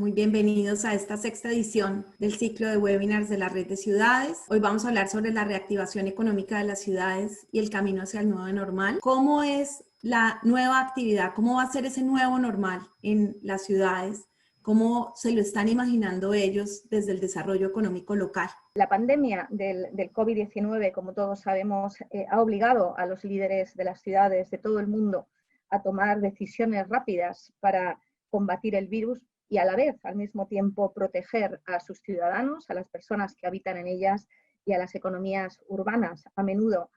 Muy bienvenidos a esta sexta edición del ciclo de webinars de la Red de Ciudades. Hoy vamos a hablar sobre la reactivación económica de las ciudades y el camino hacia el nuevo normal. ¿Cómo es la nueva actividad? ¿Cómo va a ser ese nuevo normal en las ciudades? ¿Cómo se lo están imaginando ellos desde el desarrollo económico local? La pandemia del COVID-19, como todos sabemos, ha obligado a los líderes de las ciudades de todo el mundo a tomar decisiones rápidas para combatir el virus y a la vez, al mismo tiempo, proteger a sus ciudadanos, a las personas que habitan en ellas y a las economías urbanas, a menudo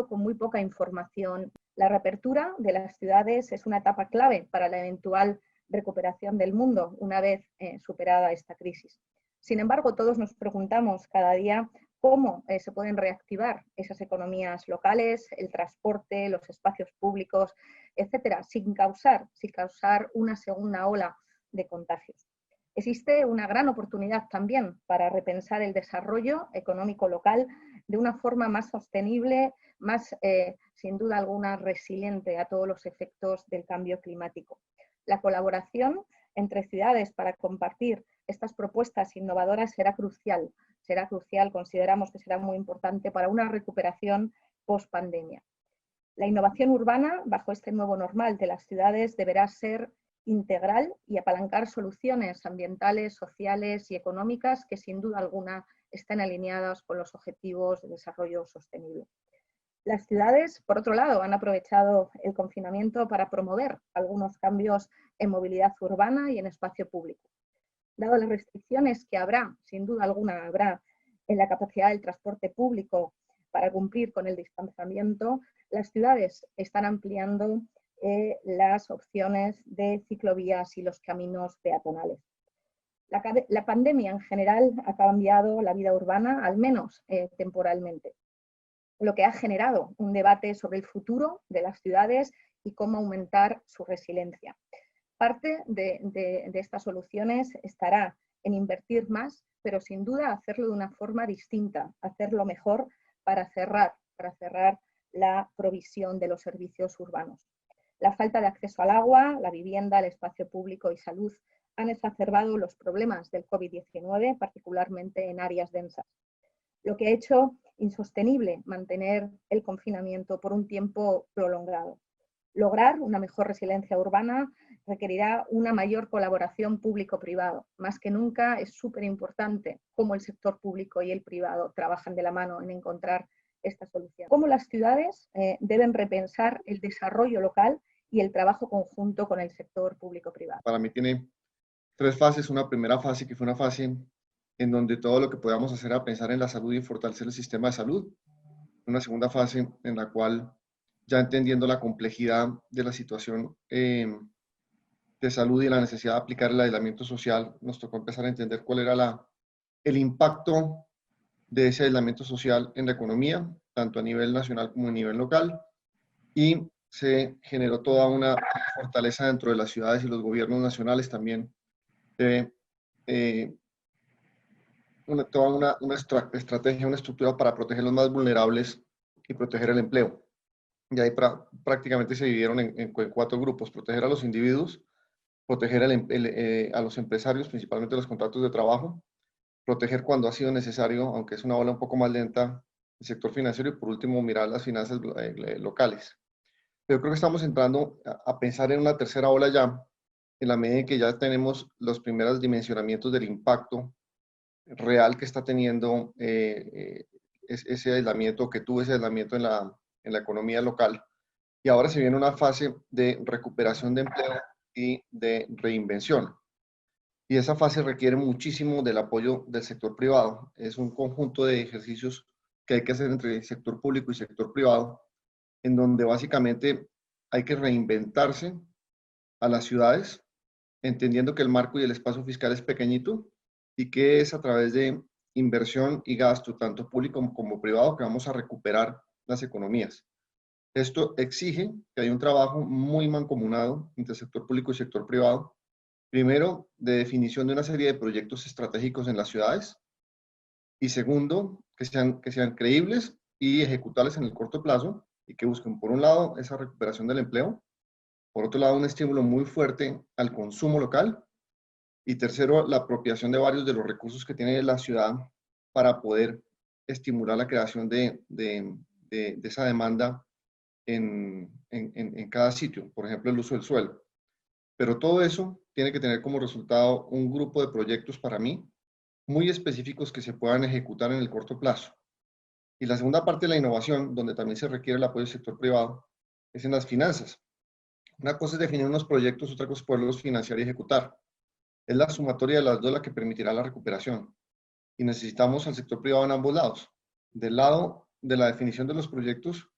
con muy poca información. La reapertura de las ciudades es una etapa clave para la eventual recuperación del mundo una vez superada esta crisis. Sin embargo, todos nos preguntamos cada día cómo se pueden reactivar esas economías locales, el transporte, los espacios públicos, etcétera, sin causar una segunda ola de contagios. Existe una gran oportunidad también para repensar el desarrollo económico local de una forma más sostenible, más, sin duda alguna, resiliente a todos los efectos del cambio climático. La colaboración entre ciudades para compartir estas propuestas innovadoras será crucial, consideramos que será muy importante para una recuperación post-pandemia. La innovación urbana, bajo este nuevo normal de las ciudades, deberá ser integral y apalancar soluciones ambientales, sociales y económicas que sin duda alguna estén alineadas con los objetivos de desarrollo sostenible. Las ciudades, por otro lado, han aprovechado el confinamiento para promover algunos cambios en movilidad urbana y en espacio público. Dado las restricciones que habrá, sin duda alguna habrá, en la capacidad del transporte público para cumplir con el distanciamiento, las ciudades están ampliando las opciones de ciclovías y los caminos peatonales. La pandemia en general ha cambiado la vida urbana, al menos temporalmente, lo que ha generado un debate sobre el futuro de las ciudades y cómo aumentar su resiliencia. Parte de estas soluciones estará en invertir más, pero sin duda hacerlo de una forma distinta, hacerlo mejor para cerrar la provisión de los servicios urbanos. La falta de acceso al agua, la vivienda, el espacio público y salud han exacerbado los problemas del COVID-19, particularmente en áreas densas, lo que ha hecho insostenible mantener el confinamiento por un tiempo prolongado. Lograr una mejor resiliencia urbana requerirá una mayor colaboración público-privado. Más que nunca es súper importante cómo el sector público y el privado trabajan de la mano en encontrar esta solución. Cómo las ciudades deben repensar el desarrollo local y el trabajo conjunto con el sector público-privado. Para mí tiene tres fases. Una primera fase que fue una fase en donde todo lo que podamos hacer era pensar en la salud y fortalecer el sistema de salud. Una segunda fase en la cual, ya entendiendo la complejidad de la situación de salud y la necesidad de aplicar el aislamiento social, nos tocó empezar a entender cuál era el impacto de ese aislamiento social en la economía, tanto a nivel nacional como a nivel local, y se generó toda una fortaleza dentro de las ciudades y los gobiernos nacionales también de toda una estrategia, una estructura para proteger los más vulnerables y proteger el empleo. Y ahí prácticamente se dividieron en cuatro grupos: proteger a los individuos, proteger a los empresarios, principalmente los contratos de trabajo, proteger cuando ha sido necesario, aunque es una ola un poco más lenta, el sector financiero, y por último mirar las finanzas locales. Pero creo que estamos entrando a pensar en una tercera ola ya, en la medida en que ya tenemos los primeros dimensionamientos del impacto real que está teniendo ese aislamiento, que tuvo ese aislamiento en la economía local. Y ahora se viene una fase de recuperación de empleo y de reinvención. Y esa fase requiere muchísimo del apoyo del sector privado. Es un conjunto de ejercicios que hay que hacer entre el sector público y sector privado, en donde básicamente hay que reinventarse a las ciudades, entendiendo que el marco y el espacio fiscal es pequeñito y que es a través de inversión y gasto, tanto público como privado, que vamos a recuperar las economías. Esto exige que haya un trabajo muy mancomunado entre el sector público y el sector privado. Primero, de definición de una serie de proyectos estratégicos en las ciudades. Y segundo, que sean creíbles y ejecutables en el corto plazo y que busquen, por un lado, esa recuperación del empleo, por otro lado, un estímulo muy fuerte al consumo local Y tercero, la apropiación de varios de los recursos que tiene la ciudad para poder estimular la creación de esa demanda en cada sitio, por ejemplo, el uso del suelo. Pero todo eso tiene que tener como resultado un grupo de proyectos para mí muy específicos que se puedan ejecutar en el corto plazo. Y la segunda parte de la innovación, donde también se requiere el apoyo del sector privado, es en las finanzas. Una cosa es definir unos proyectos, otra cosa es poderlos financiar y ejecutar. Es la sumatoria de las dos la que permitirá la recuperación. Y necesitamos al sector privado en ambos lados. Del lado de la definición de los proyectos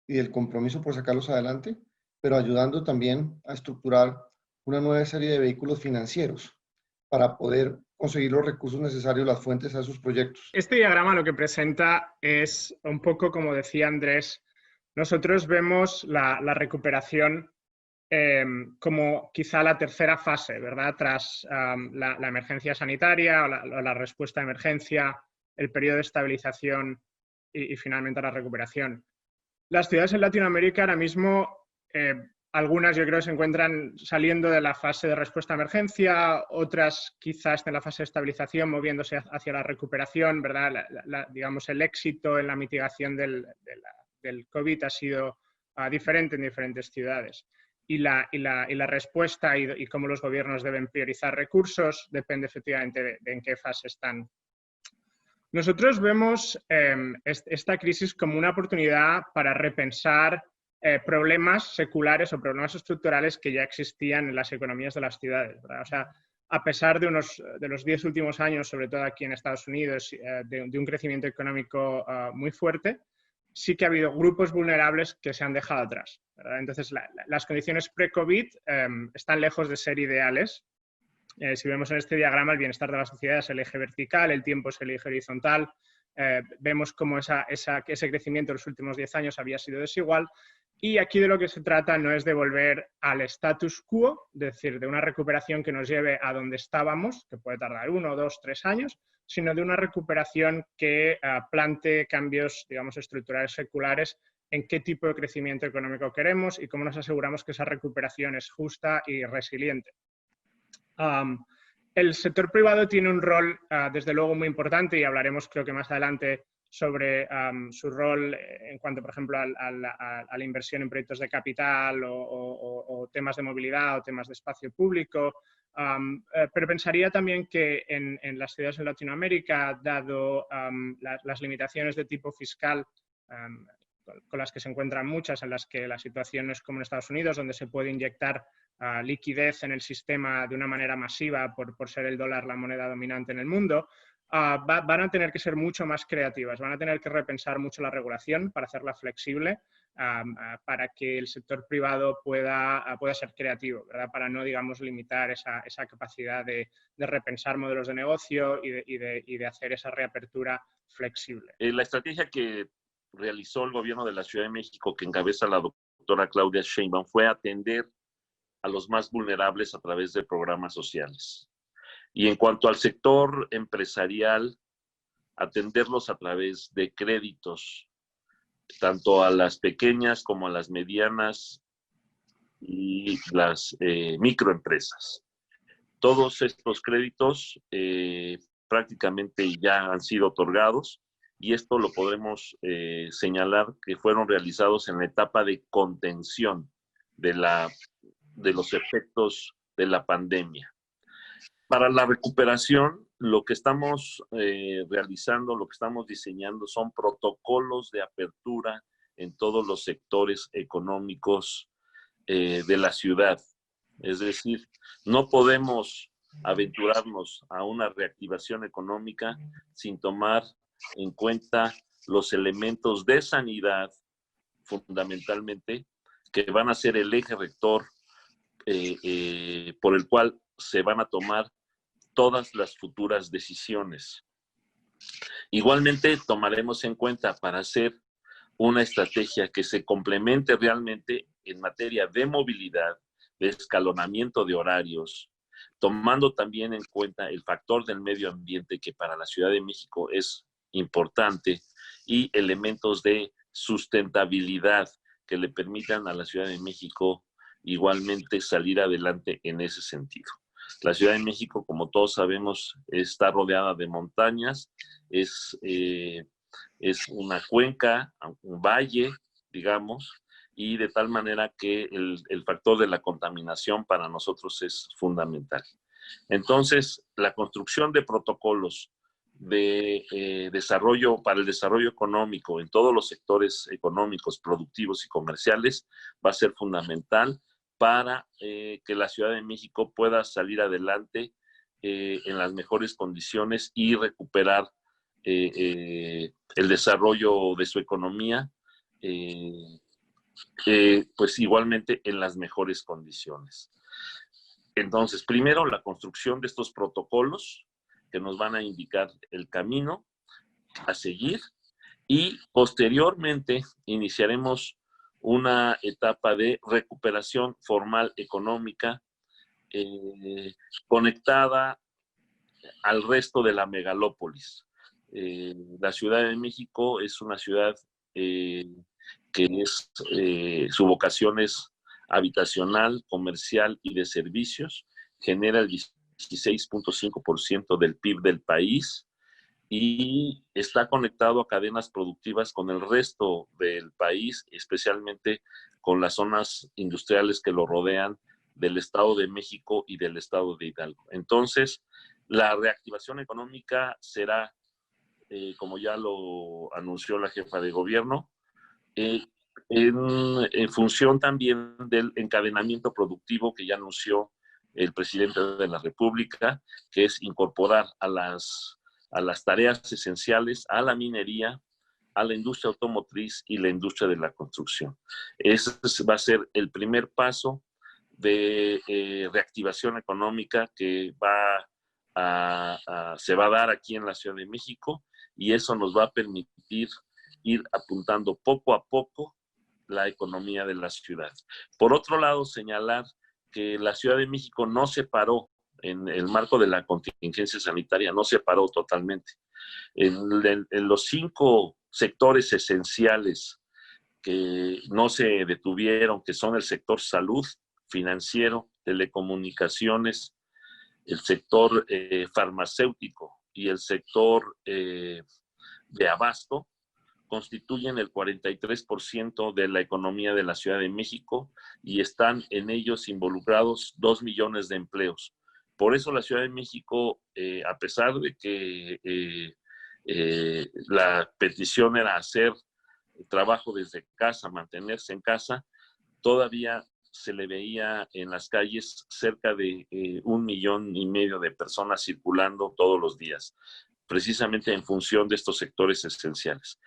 y del compromiso por sacarlos adelante, pero ayudando también a estructurar una nueva serie de vehículos financieros para poder conseguir los recursos necesarios, las fuentes a esos proyectos. Este diagrama lo que presenta es un poco, como decía Andrés, nosotros vemos la recuperación como quizá la tercera fase, ¿verdad? Tras la emergencia sanitaria o la respuesta a emergencia, el periodo de estabilización y finalmente la recuperación. Las ciudades en Latinoamérica ahora mismo, algunas yo creo que se encuentran saliendo de la fase de respuesta a emergencia, otras quizás estén en la fase de estabilización, moviéndose hacia la recuperación, ¿verdad? Digamos, el éxito en la mitigación del COVID ha sido diferente en diferentes ciudades. Y la respuesta y cómo los gobiernos deben priorizar recursos depende efectivamente de en qué fase están. Nosotros vemos esta crisis como una oportunidad para repensar problemas seculares o problemas estructurales que ya existían en las economías de las ciudades, ¿verdad? O sea, a pesar de los 10 últimos años, sobre todo aquí en Estados Unidos, de un crecimiento económico muy fuerte, sí que ha habido grupos vulnerables que se han dejado atrás, ¿verdad? Entonces, las condiciones pre-COVID están lejos de ser ideales. Si vemos en este diagrama, el bienestar de la sociedad es el eje vertical, el tiempo es el eje horizontal. Vemos cómo ese crecimiento en los últimos 10 años había sido desigual. Y aquí de lo que se trata no es de volver al status quo, es decir, de una recuperación que nos lleve a donde estábamos, que puede tardar 1, 2, 3 años, sino de una recuperación que plantee cambios, digamos, estructurales seculares en qué tipo de crecimiento económico queremos y cómo nos aseguramos que esa recuperación es justa y resiliente. El sector privado tiene un rol, desde luego, muy importante y hablaremos, creo que más adelante, sobre su rol en cuanto, por ejemplo, a la inversión en proyectos de capital o temas de movilidad o temas de espacio público. Pero pensaría también que en las ciudades en Latinoamérica, dado las limitaciones de tipo fiscal con las que se encuentran muchas, en las que la situación no es como en Estados Unidos, donde se puede inyectar liquidez en el sistema de una manera masiva por ser el dólar la moneda dominante en el mundo, van a tener que ser mucho más creativas, van a tener que repensar mucho la regulación para hacerla flexible, para que el sector privado pueda ser creativo, ¿verdad? Para no, digamos, limitar esa capacidad de repensar modelos de negocio y de hacer esa reapertura flexible. La estrategia que realizó el gobierno de la Ciudad de México, que encabeza la doctora Claudia Sheinbaum, fue atender a los más vulnerables a través de programas sociales. Y en cuanto al sector empresarial, atenderlos a través de créditos, tanto a las pequeñas como a las medianas y las microempresas. Todos estos créditos prácticamente ya han sido otorgados y esto lo podremos señalar que fueron realizados en la etapa de contención de los efectos de la pandemia. Para la recuperación, lo que estamos realizando, lo que estamos diseñando son protocolos de apertura en todos los sectores económicos de la ciudad. Es decir, no podemos aventurarnos a una reactivación económica sin tomar en cuenta los elementos de sanidad, fundamentalmente, que van a ser el eje rector por el cual se van a tomar todas las futuras decisiones. Igualmente tomaremos en cuenta para hacer una estrategia que se complemente realmente en materia de movilidad, de escalonamiento de horarios, tomando también en cuenta el factor del medio ambiente que para la Ciudad de México es importante y elementos de sustentabilidad que le permitan a la Ciudad de México igualmente salir adelante en ese sentido. La Ciudad de México, como todos sabemos, está rodeada de montañas, es una cuenca, un valle, digamos, y de tal manera que el factor de la contaminación para nosotros es fundamental. Entonces, la construcción de protocolos de desarrollo para el desarrollo económico en todos los sectores económicos, productivos y comerciales va a ser fundamental para que la Ciudad de México pueda salir adelante en las mejores condiciones y recuperar el desarrollo de su economía, pues igualmente en las mejores condiciones. Entonces, primero la construcción de estos protocolos que nos van a indicar el camino a seguir y posteriormente iniciaremos una etapa de recuperación formal económica conectada al resto de la megalópolis. La Ciudad de México es una ciudad que su vocación es habitacional, comercial y de servicios, genera el 16.5% del PIB del país y está conectado a cadenas productivas con el resto del país, especialmente con las zonas industriales que lo rodean del Estado de México y del Estado de Hidalgo. Entonces, la reactivación económica será, como ya lo anunció la jefa de gobierno, en función también del encadenamiento productivo que ya anunció el presidente de la República, que es incorporar a las tareas esenciales, a la minería, a la industria automotriz y la industria de la construcción. Ese va a ser el primer paso de reactivación económica que se va a dar aquí en la Ciudad de México, y eso nos va a permitir ir apuntando poco a poco la economía de la ciudad. Por otro lado, señalar que la Ciudad de México no se paró en el marco de la contingencia sanitaria, no se paró totalmente. En los 5 sectores esenciales que no se detuvieron, que son el sector salud, financiero, telecomunicaciones, el sector farmacéutico y el sector de abasto, constituyen el 43% de la economía de la Ciudad de México y están en ellos involucrados 2 millones de empleos. Por eso la Ciudad de México, a pesar de que la petición era hacer trabajo desde casa, mantenerse en casa, todavía se le veía en las calles cerca de 1,5 millones de personas circulando todos los días, precisamente en función de estos sectores esenciales.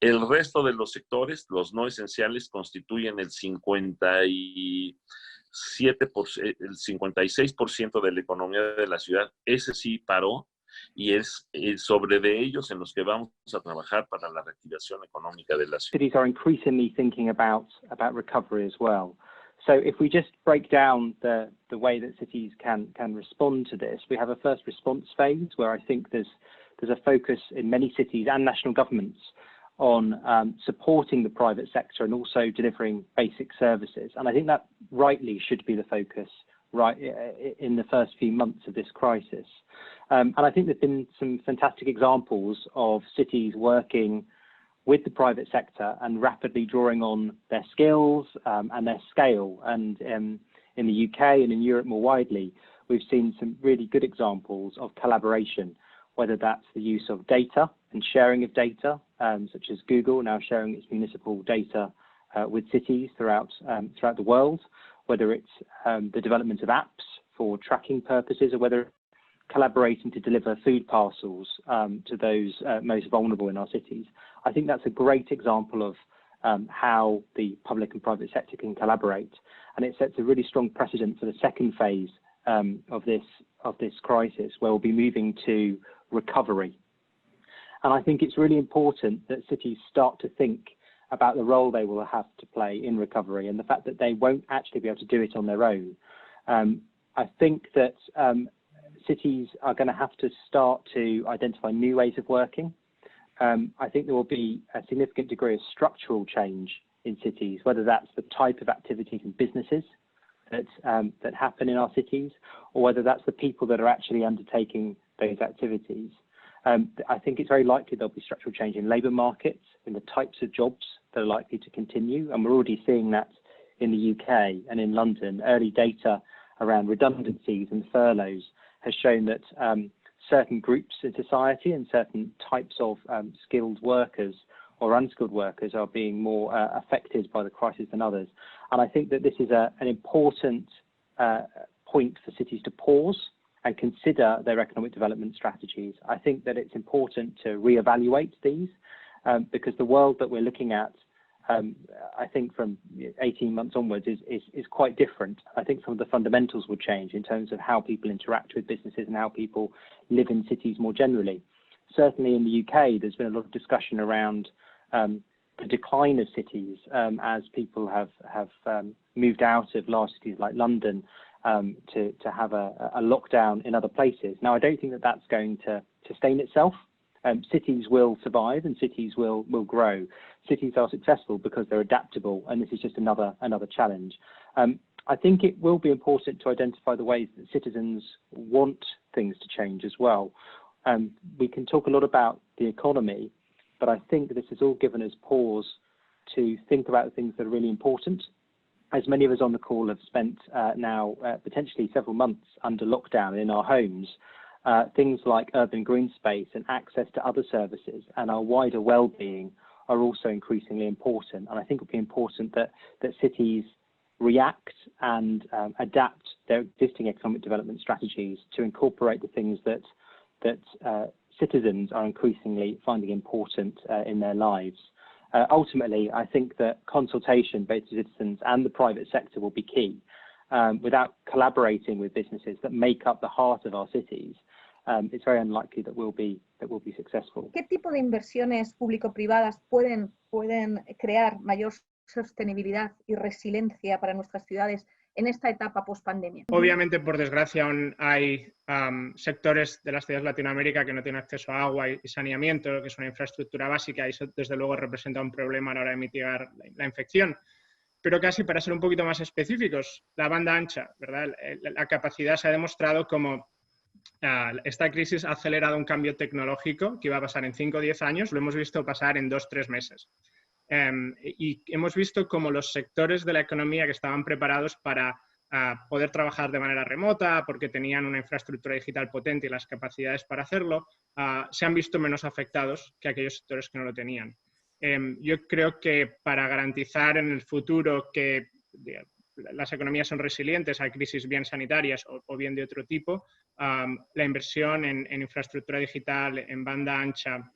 El resto de los sectores, los no esenciales, constituyen el 56% de la economía de la ciudad. Ese sí paró y es sobre de ellos en los que vamos a trabajar para la reactivación económica de la ciudad. Cities are increasingly thinking about recovery as well. So if we just break down the way that cities can respond to this, we have a first response phase where I think there's a focus in many cities and national governments on supporting the private sector and also delivering basic services. And I think that rightly should be the focus right in the first few months of this crisis. And I think there's been some fantastic examples of cities working with the private sector and rapidly drawing on their skills and their scale. And in the UK and in Europe more widely, we've seen some really good examples of collaboration, whether that's the use of data and sharing of data, such as Google now sharing its municipal data with cities throughout the world, whether it's the development of apps for tracking purposes, or whether collaborating to deliver food parcels to those most vulnerable in our cities. I think that's a great example of how the public and private sector can collaborate, and it sets a really strong precedent for the second phase of this crisis, where we'll be moving to recovery. And I think it's really important that cities start to think about the role they will have to play in recovery and the fact that they won't actually be able to do it on their own. I think that cities are going to have to start to identify new ways of working. I think there will be a significant degree of structural change in cities, whether that's the type of activities and businesses that happen in our cities, or whether that's the people that are actually undertaking those activities. I think it's very likely there'll be structural change in labour markets, in the types of jobs that are likely to continue, and we're already seeing that in the UK and in London. Early data around redundancies and furloughs has shown that certain groups in society and certain types of skilled workers or unskilled workers are being more affected by the crisis than others. And I think that this is an important point for cities to pause and consider their economic development strategies. I think that it's important to reevaluate these because the world that we're looking at, I think from 18 months onwards is quite different. I think some of the fundamentals will change in terms of how people interact with businesses and how people live in cities more generally. Certainly in the UK, there's been a lot of discussion around the decline of cities as people have moved out of large cities like London to have a lockdown in other places. Now, I don't think that that's going to sustain itself. Cities will survive and cities will grow. Cities are successful because they're adaptable, and this is just another challenge. I think it will be important to identify the ways that citizens want things to change as well. We can talk a lot about the economy, but I think this has all given us pause to think about the things that are really important. As many of us on the call have spent now potentially several months under lockdown in our homes, things like urban green space and access to other services and our wider well-being are also increasingly important. And I think it will be important that cities react and adapt their existing economic development strategies to incorporate the things that citizens are increasingly finding important in their lives. Ultimately, I think that consultation both to citizens and the private sector will be key. Without collaborating with businesses that make up the heart of our cities, it's very unlikely that we'll be successful. ¿Qué tipo de inversiones público-privadas pueden crear mayor sostenibilidad y resiliencia para nuestras ciudades en esta etapa post-pandemia? Obviamente, por desgracia, aún hay sectores de las ciudades de Latinoamérica que no tienen acceso a agua y saneamiento, que es una infraestructura básica, y eso desde luego representa un problema a la hora de mitigar la infección. Pero casi para ser un poquito más específicos, la banda ancha, ¿verdad? La capacidad se ha demostrado como esta crisis ha acelerado un cambio tecnológico que iba a pasar en 5 o 10 años, lo hemos visto pasar en 2 o 3 meses. Y hemos visto como los sectores de la economía que estaban preparados para poder trabajar de manera remota, porque tenían una infraestructura digital potente y las capacidades para hacerlo, se han visto menos afectados que aquellos sectores que no lo tenían. Yo creo que para garantizar en el futuro que las economías son resilientes a crisis bien sanitarias o bien de otro tipo, la inversión en infraestructura digital, en banda ancha,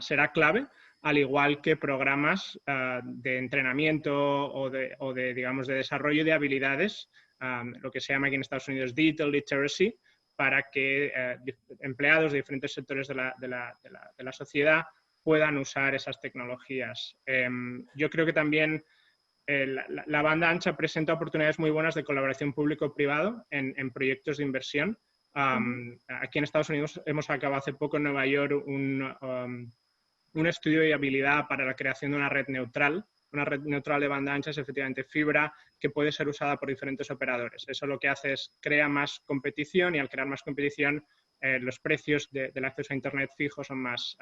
será clave, al igual que programas de entrenamiento o de digamos, de desarrollo de habilidades, lo que se llama aquí en Estados Unidos Digital Literacy, para que empleados de diferentes sectores de la sociedad puedan usar esas tecnologías. Yo creo que también la banda ancha presenta oportunidades muy buenas de colaboración público-privado en proyectos de inversión. Aquí en Estados Unidos hemos acabado hace poco en Nueva York un estudio de viabilidad para la creación de una red neutral. Una red neutral de banda ancha es efectivamente fibra que puede ser usada por diferentes operadores. Eso lo que hace es crea más competición y al crear más competición los precios del acceso a Internet fijo son más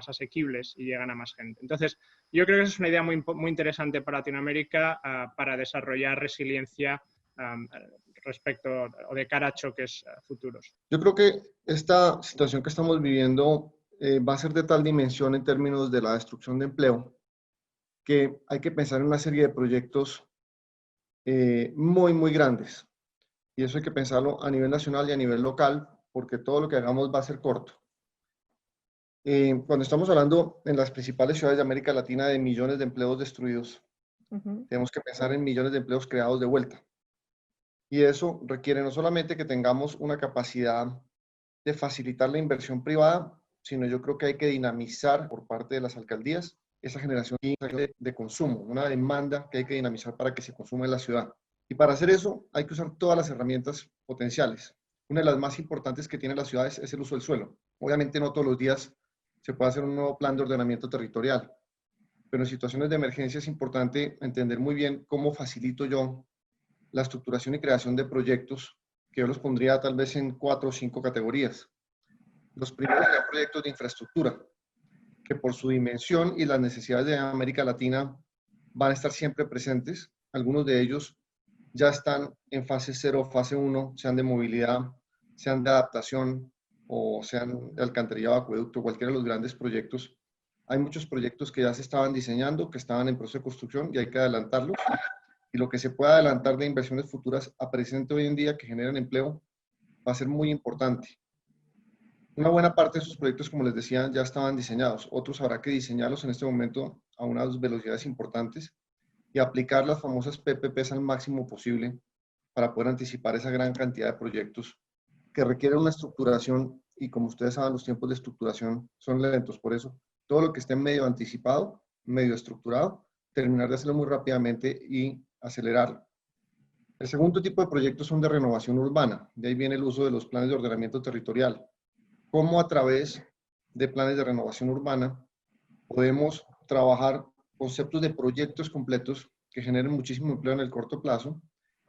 asequibles y llegan a más gente. Entonces, yo creo que esa es una idea muy interesante para Latinoamérica para desarrollar resiliencia respecto o de cara a choques futuros. Yo creo que esta situación que estamos viviendo va a ser de tal dimensión en términos de la destrucción de empleo que hay que pensar en una serie de proyectos muy grandes. Y eso hay que pensarlo a nivel nacional y a nivel local, porque todo lo que hagamos va a ser corto. Cuando estamos hablando en las principales ciudades de América Latina de millones de empleos destruidos, tenemos que pensar en millones de empleos creados de vuelta. Y eso requiere no solamente que tengamos una capacidad de facilitar la inversión privada, sino yo creo que hay que dinamizar por parte de las alcaldías esa generación de consumo, una demanda que hay que dinamizar para que se consuma en la ciudad. Y para hacer eso hay que usar todas las herramientas potenciales. Una de las más importantes que tienen las ciudades es el uso del suelo. Obviamente no todos los días se puede hacer un nuevo plan de ordenamiento territorial, pero en situaciones de emergencia es importante entender muy bien cómo facilito yo la estructuración y creación de proyectos, que yo los pondría tal vez en 4 o 5 categorías. Los primeros serían proyectos de infraestructura, que por su dimensión y las necesidades de América Latina van a estar siempre presentes. Algunos de ellos ya están en fase 0 o fase 1, sean de movilidad, sean de adaptación o sean de alcantarillado, acueducto, cualquiera de los grandes proyectos. Hay muchos proyectos que ya se estaban diseñando, que estaban en proceso de construcción y hay que adelantarlos. Y lo que se pueda adelantar de inversiones futuras a presente hoy en día que generan empleo va a ser muy importante. Una buena parte de esos proyectos, como les decía, ya estaban diseñados. Otros habrá que diseñarlos en este momento a unas velocidades importantes y aplicar las famosas PPPs al máximo posible para poder anticipar esa gran cantidad de proyectos que requieren una estructuración y, como ustedes saben, los tiempos de estructuración son lentos. Por eso, todo lo que esté medio anticipado, medio estructurado, terminar de hacerlo muy rápidamente y acelerarlo. El segundo tipo de proyectos son de renovación urbana. De ahí viene el uso de los planes de ordenamiento territorial. Cómo a través de planes de renovación urbana podemos trabajar conceptos de proyectos completos que generen muchísimo empleo en el corto plazo,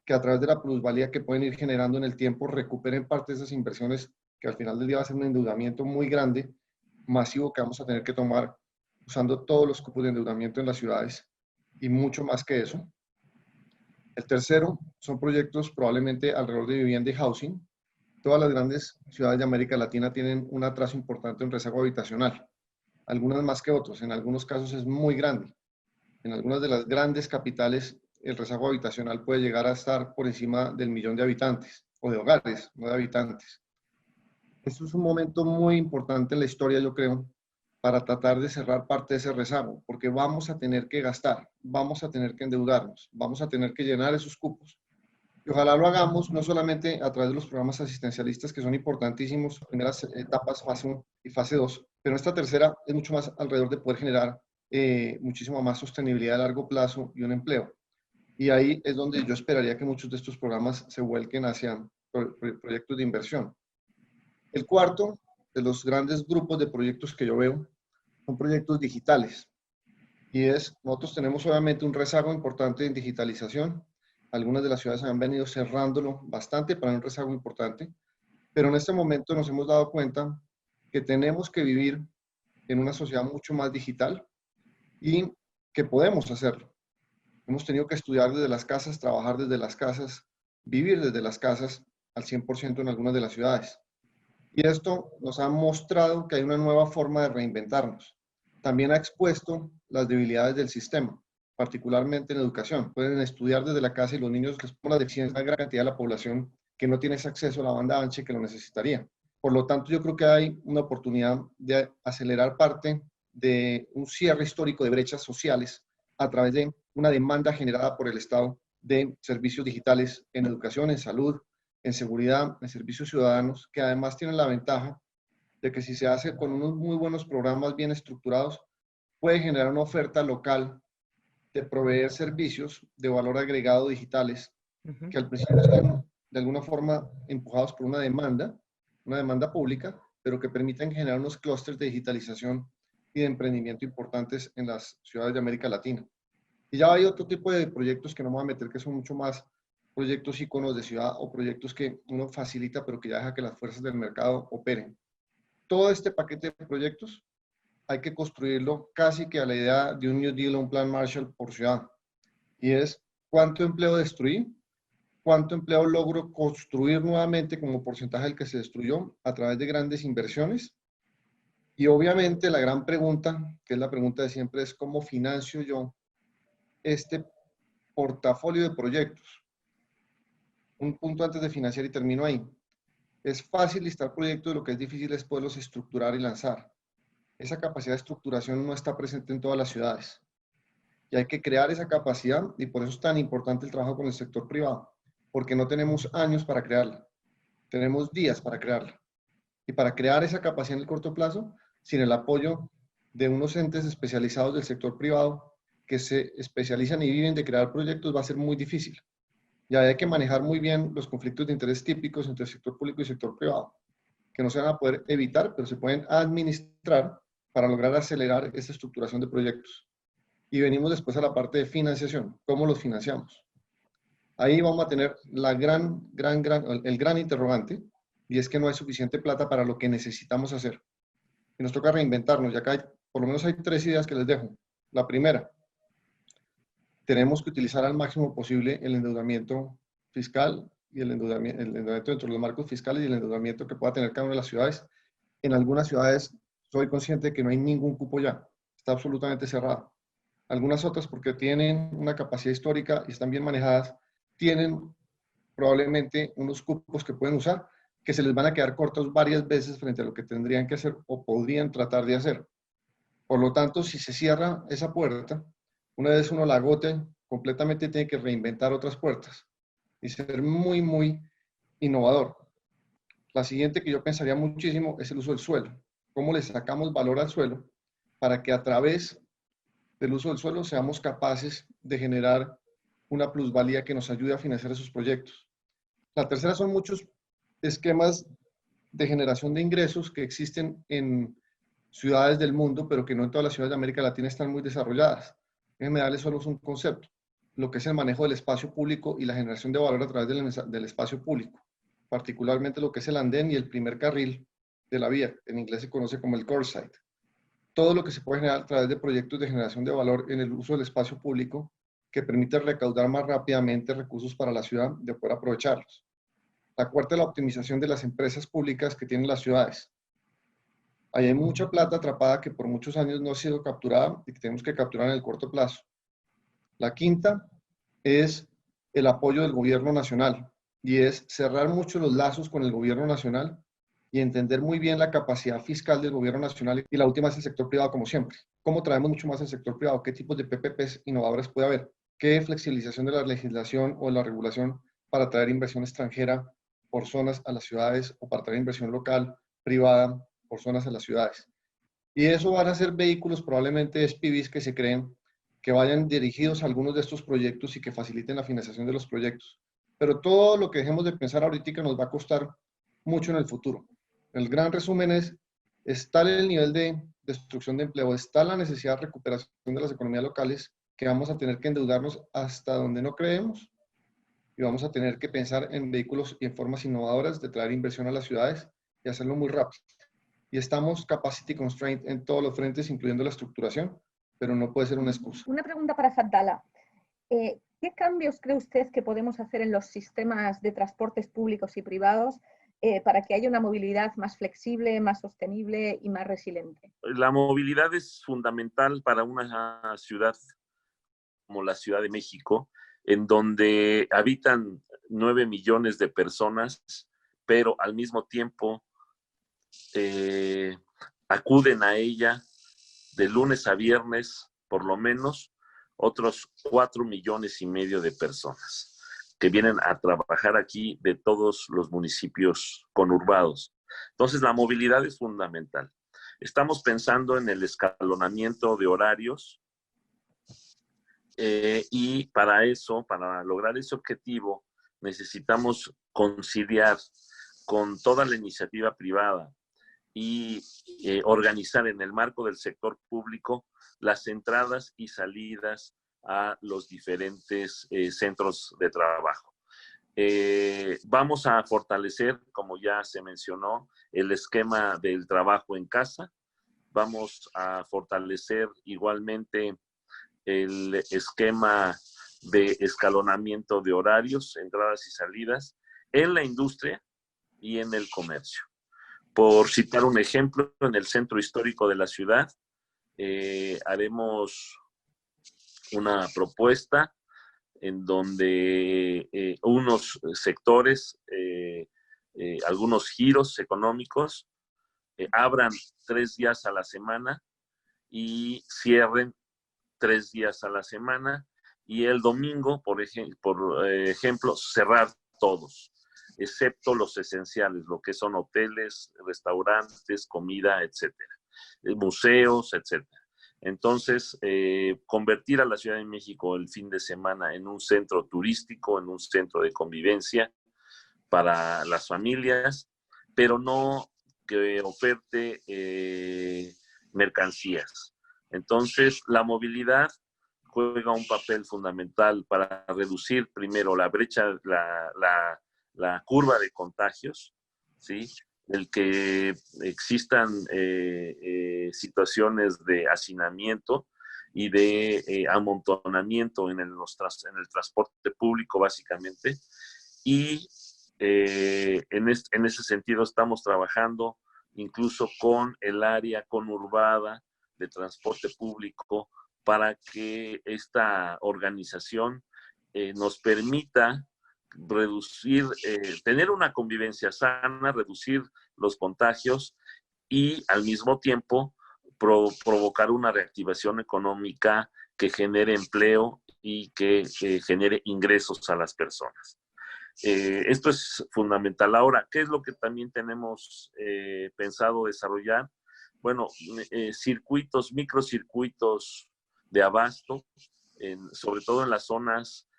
que a través de la plusvalía que pueden ir generando en el tiempo recuperen parte de esas inversiones que al final del día va a ser un endeudamiento muy grande, masivo, que vamos a tener que tomar usando todos los cupos de endeudamiento en las ciudades y mucho más que eso. El tercero son proyectos probablemente alrededor de vivienda y housing. Todas las grandes ciudades de América Latina tienen un atraso importante en rezago habitacional, algunas más que otros, en algunos casos es muy grande. En algunas de las grandes capitales el rezago habitacional puede llegar a estar por encima del 1.000.000 de habitantes, o de hogares, no de habitantes. Esto es un momento muy importante en la historia, yo creo, para tratar de cerrar parte de ese rezago, porque vamos a tener que gastar, vamos a tener que endeudarnos, vamos a tener que llenar esos cupos. Y ojalá lo hagamos no solamente a través de los programas asistencialistas, que son importantísimos, primeras etapas, fase 1 y fase 2, pero esta tercera es mucho más alrededor de poder generar muchísima más sostenibilidad a largo plazo y un empleo. Y ahí es donde yo esperaría que muchos de estos programas se vuelquen hacia proyectos de inversión. El cuarto de los grandes grupos de proyectos que yo veo son proyectos digitales. Y nosotros tenemos obviamente un rezago importante en digitalización. Algunas de las ciudades han venido cerrándolo bastante para un rezago importante, pero en este momento nos hemos dado cuenta que tenemos que vivir en una sociedad mucho más digital y que podemos hacerlo. Hemos tenido que estudiar desde las casas, trabajar desde las casas, vivir desde las casas al 100% en algunas de las ciudades. Y esto nos ha mostrado que hay una nueva forma de reinventarnos. También ha expuesto las debilidades del sistema, particularmente en educación. Pueden estudiar desde la casa y los niños les ponen una deficiencia, una gran cantidad de la población que no tiene ese acceso a la banda ancha que lo necesitaría. Por lo tanto, yo creo que hay una oportunidad de acelerar parte de un cierre histórico de brechas sociales a través de una demanda generada por el Estado de servicios digitales en educación, en salud, en seguridad, en servicios ciudadanos, que además tienen la ventaja de que si se hace con unos muy buenos programas bien estructurados, puede generar una oferta local de proveer servicios de valor agregado digitales, que al principio están de alguna forma empujados por una demanda pública, pero que permiten generar unos clústeres de digitalización y de emprendimiento importantes en las ciudades de América Latina. Y ya hay otro tipo de proyectos que no me voy a meter, que son mucho más proyectos íconos de ciudad o proyectos que uno facilita, pero que ya deja que las fuerzas del mercado operen. Todo este paquete de proyectos hay que construirlo casi que a la idea de un New Deal o un plan Marshall por ciudad. Y es cuánto empleo destruí, cuánto empleo logro construir nuevamente como porcentaje del que se destruyó a través de grandes inversiones. Y obviamente la gran pregunta, que es la pregunta de siempre, es cómo financio yo este portafolio de proyectos. Un punto antes de financiar y termino ahí. Es fácil listar proyectos, lo que es difícil es poderlos estructurar y lanzar. Esa capacidad de estructuración no está presente en todas las ciudades. Y hay que crear esa capacidad y por eso es tan importante el trabajo con el sector privado, porque no tenemos años para crearla, tenemos días para crearla. Y para crear esa capacidad en el corto plazo, sin el apoyo de unos entes especializados del sector privado que se especializan y viven de crear proyectos, va a ser muy difícil. Y hay que manejar muy bien los conflictos de interés típicos entre el sector público y el sector privado, que no se van a poder evitar, pero se pueden administrar para lograr acelerar esa estructuración de proyectos. Y venimos después a la parte de financiación. ¿Cómo los financiamos? Ahí vamos a tener el gran interrogante, y es que no hay suficiente plata para lo que necesitamos hacer. Y nos toca reinventarnos, y acá por lo menos hay 3 ideas que les dejo. La primera, tenemos que utilizar al máximo posible el endeudamiento fiscal y el endeudamiento dentro de los marcos fiscales y el endeudamiento que pueda tener cada una de las ciudades. En algunas ciudades soy consciente de que no hay ningún cupo ya, está absolutamente cerrado. Algunas otras, porque tienen una capacidad histórica y están bien manejadas, tienen probablemente unos cupos que pueden usar, que se les van a quedar cortos varias veces frente a lo que tendrían que hacer o podrían tratar de hacer. Por lo tanto, si se cierra esa puerta, una vez uno la agote, completamente tiene que reinventar otras puertas y ser muy, muy innovador. La siguiente que yo pensaría muchísimo es el uso del suelo. ¿Cómo le sacamos valor al suelo para que a través del uso del suelo seamos capaces de generar una plusvalía que nos ayude a financiar esos proyectos? La tercera son muchos esquemas de generación de ingresos que existen en ciudades del mundo, pero que no en todas las ciudades de América Latina están muy desarrolladas. Déjenme darles solo un concepto, lo que es el manejo del espacio público y la generación de valor a través del espacio público, particularmente lo que es el andén y el primer carril de la vía, en inglés se conoce como el core site. Todo lo que se puede generar a través de proyectos de generación de valor en el uso del espacio público que permite recaudar más rápidamente recursos para la ciudad de poder aprovecharlos. La cuarta es la optimización de las empresas públicas que tienen las ciudades. Ahí hay mucha plata atrapada que por muchos años no ha sido capturada y que tenemos que capturar en el corto plazo. La quinta es el apoyo del gobierno nacional y es cerrar mucho los lazos con el gobierno nacional y entender muy bien la capacidad fiscal del gobierno nacional. Y la última es el sector privado, como siempre. ¿Cómo traemos mucho más el sector privado? ¿Qué tipos de PPPs innovadores puede haber? ¿Qué flexibilización de la legislación o de la regulación para traer inversión extranjera por zonas a las ciudades o para traer inversión local, privada, por zonas a las ciudades? Y eso van a ser vehículos, probablemente SPVs que se creen, que vayan dirigidos a algunos de estos proyectos y que faciliten la financiación de los proyectos. Pero todo lo que dejemos de pensar ahorita nos va a costar mucho en el futuro. El gran resumen es, está el nivel de destrucción de empleo, está la necesidad de recuperación de las economías locales, que vamos a tener que endeudarnos hasta donde no creemos, y vamos a tener que pensar en vehículos y en formas innovadoras de traer inversión a las ciudades y hacerlo muy rápido. Y estamos capacity constrained en todos los frentes, incluyendo la estructuración, pero no puede ser una excusa. Una pregunta para Santala. ¿Qué cambios cree usted que podemos hacer en los sistemas de transportes públicos y privados para que haya una movilidad más flexible, más sostenible y más resiliente? La movilidad es fundamental para una ciudad como la Ciudad de México, en donde habitan 9 millones de personas, pero al mismo tiempo acuden a ella de lunes a viernes, por lo menos, otros 4,5 millones de personas que vienen a trabajar aquí de todos los municipios conurbados. Entonces, la movilidad es fundamental. Estamos pensando en el escalonamiento de horarios y para eso, para lograr ese objetivo, necesitamos conciliar con toda la iniciativa privada y organizar en el marco del sector público las entradas y salidas a los diferentes centros de trabajo. Vamos a fortalecer, como ya se mencionó, el esquema del trabajo en casa. Vamos a fortalecer igualmente el esquema de escalonamiento de horarios, entradas y salidas en la industria y en el comercio. Por citar un ejemplo, en el centro histórico de la ciudad haremos una propuesta en donde unos sectores, algunos giros económicos, abran 3 días a la semana y cierren 3 días a la semana, y el domingo, por ejemplo, cerrar todos, excepto los esenciales, lo que son hoteles, restaurantes, comida, etcétera, museos, etcétera. Entonces, convertir a la Ciudad de México el fin de semana en un centro turístico, en un centro de convivencia para las familias, pero no que oferte mercancías. Entonces, la movilidad juega un papel fundamental para reducir primero la brecha, la curva de contagios, ¿sí? El que existan situaciones de hacinamiento y de amontonamiento en el transporte público, básicamente. Y en ese sentido estamos trabajando incluso con el área conurbada de transporte público para que esta organización nos permita reducir, tener una convivencia sana, reducir los contagios y al mismo tiempo provocar una reactivación económica que genere empleo y que genere ingresos a las personas. Esto es fundamental. Ahora, ¿qué es lo que también tenemos pensado desarrollar? Bueno, circuitos, microcircuitos de abasto, sobre todo en las zonas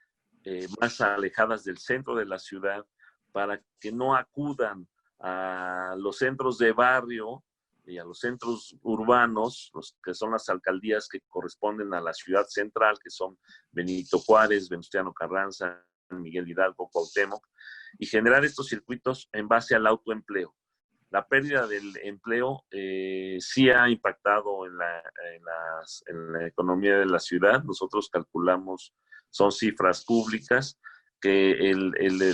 más alejadas del centro de la ciudad, para que no acudan a los centros de barrio y a los centros urbanos, los que son las alcaldías que corresponden a la ciudad central, que son Benito Juárez, Venustiano Carranza, Miguel Hidalgo, Cuauhtémoc, y generar estos circuitos en base al autoempleo. La pérdida del empleo sí ha impactado en la economía de la ciudad. Nosotros calculamos, son cifras públicas, que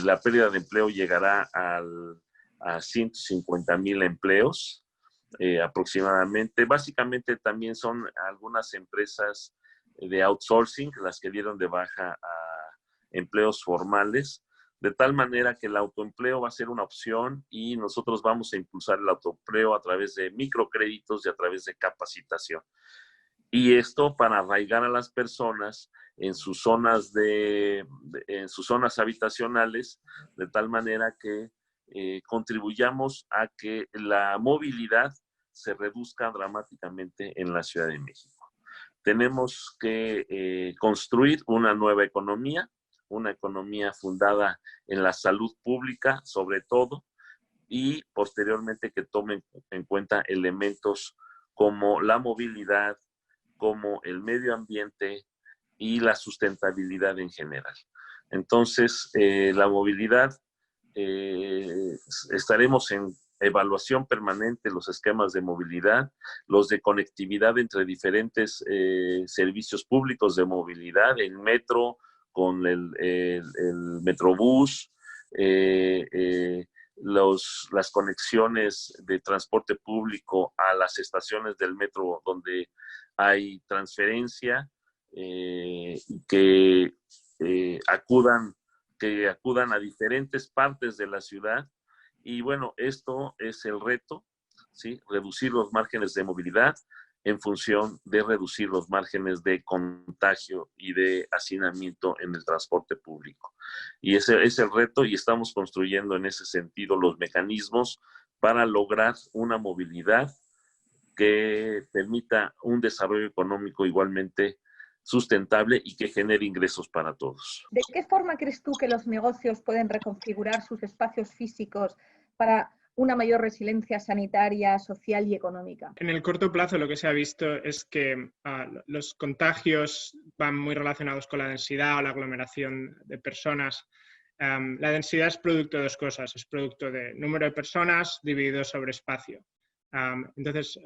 la pérdida de empleo llegará a 150,000 empleos aproximadamente. Básicamente también son algunas empresas de outsourcing las que dieron de baja a empleos formales, de tal manera que el autoempleo va a ser una opción y nosotros vamos a impulsar el autoempleo a través de microcréditos y a través de capacitación. Y esto para arraigar a las personas en sus zonas habitacionales, de tal manera que contribuyamos a que la movilidad se reduzca dramáticamente en la Ciudad de México. Tenemos que construir una nueva economía, una economía fundada en la salud pública, sobre todo, y posteriormente que tomen en cuenta elementos como la movilidad, como el medio ambiente y la sustentabilidad en general. Entonces, la movilidad, estaremos en evaluación permanente los esquemas de movilidad, los de conectividad entre diferentes servicios públicos de movilidad, el metro, con el Metrobús, las conexiones de transporte público a las estaciones del metro donde hay transferencia, que acudan a diferentes partes de la ciudad. Y bueno, esto es el reto, ¿sí? Reducir los márgenes de movilidad en función de reducir los márgenes de contagio y de hacinamiento en el transporte público. Y ese es el reto y estamos construyendo en ese sentido los mecanismos para lograr una movilidad que permita un desarrollo económico igualmente sustentable y que genere ingresos para todos. ¿De qué forma crees tú que los negocios pueden reconfigurar sus espacios físicos para una mayor resiliencia sanitaria, social y económica? En el corto plazo lo que se ha visto es que los contagios van muy relacionados con la densidad o la aglomeración de personas. La densidad es producto de dos cosas, es producto de número de personas dividido sobre espacio. Entonces,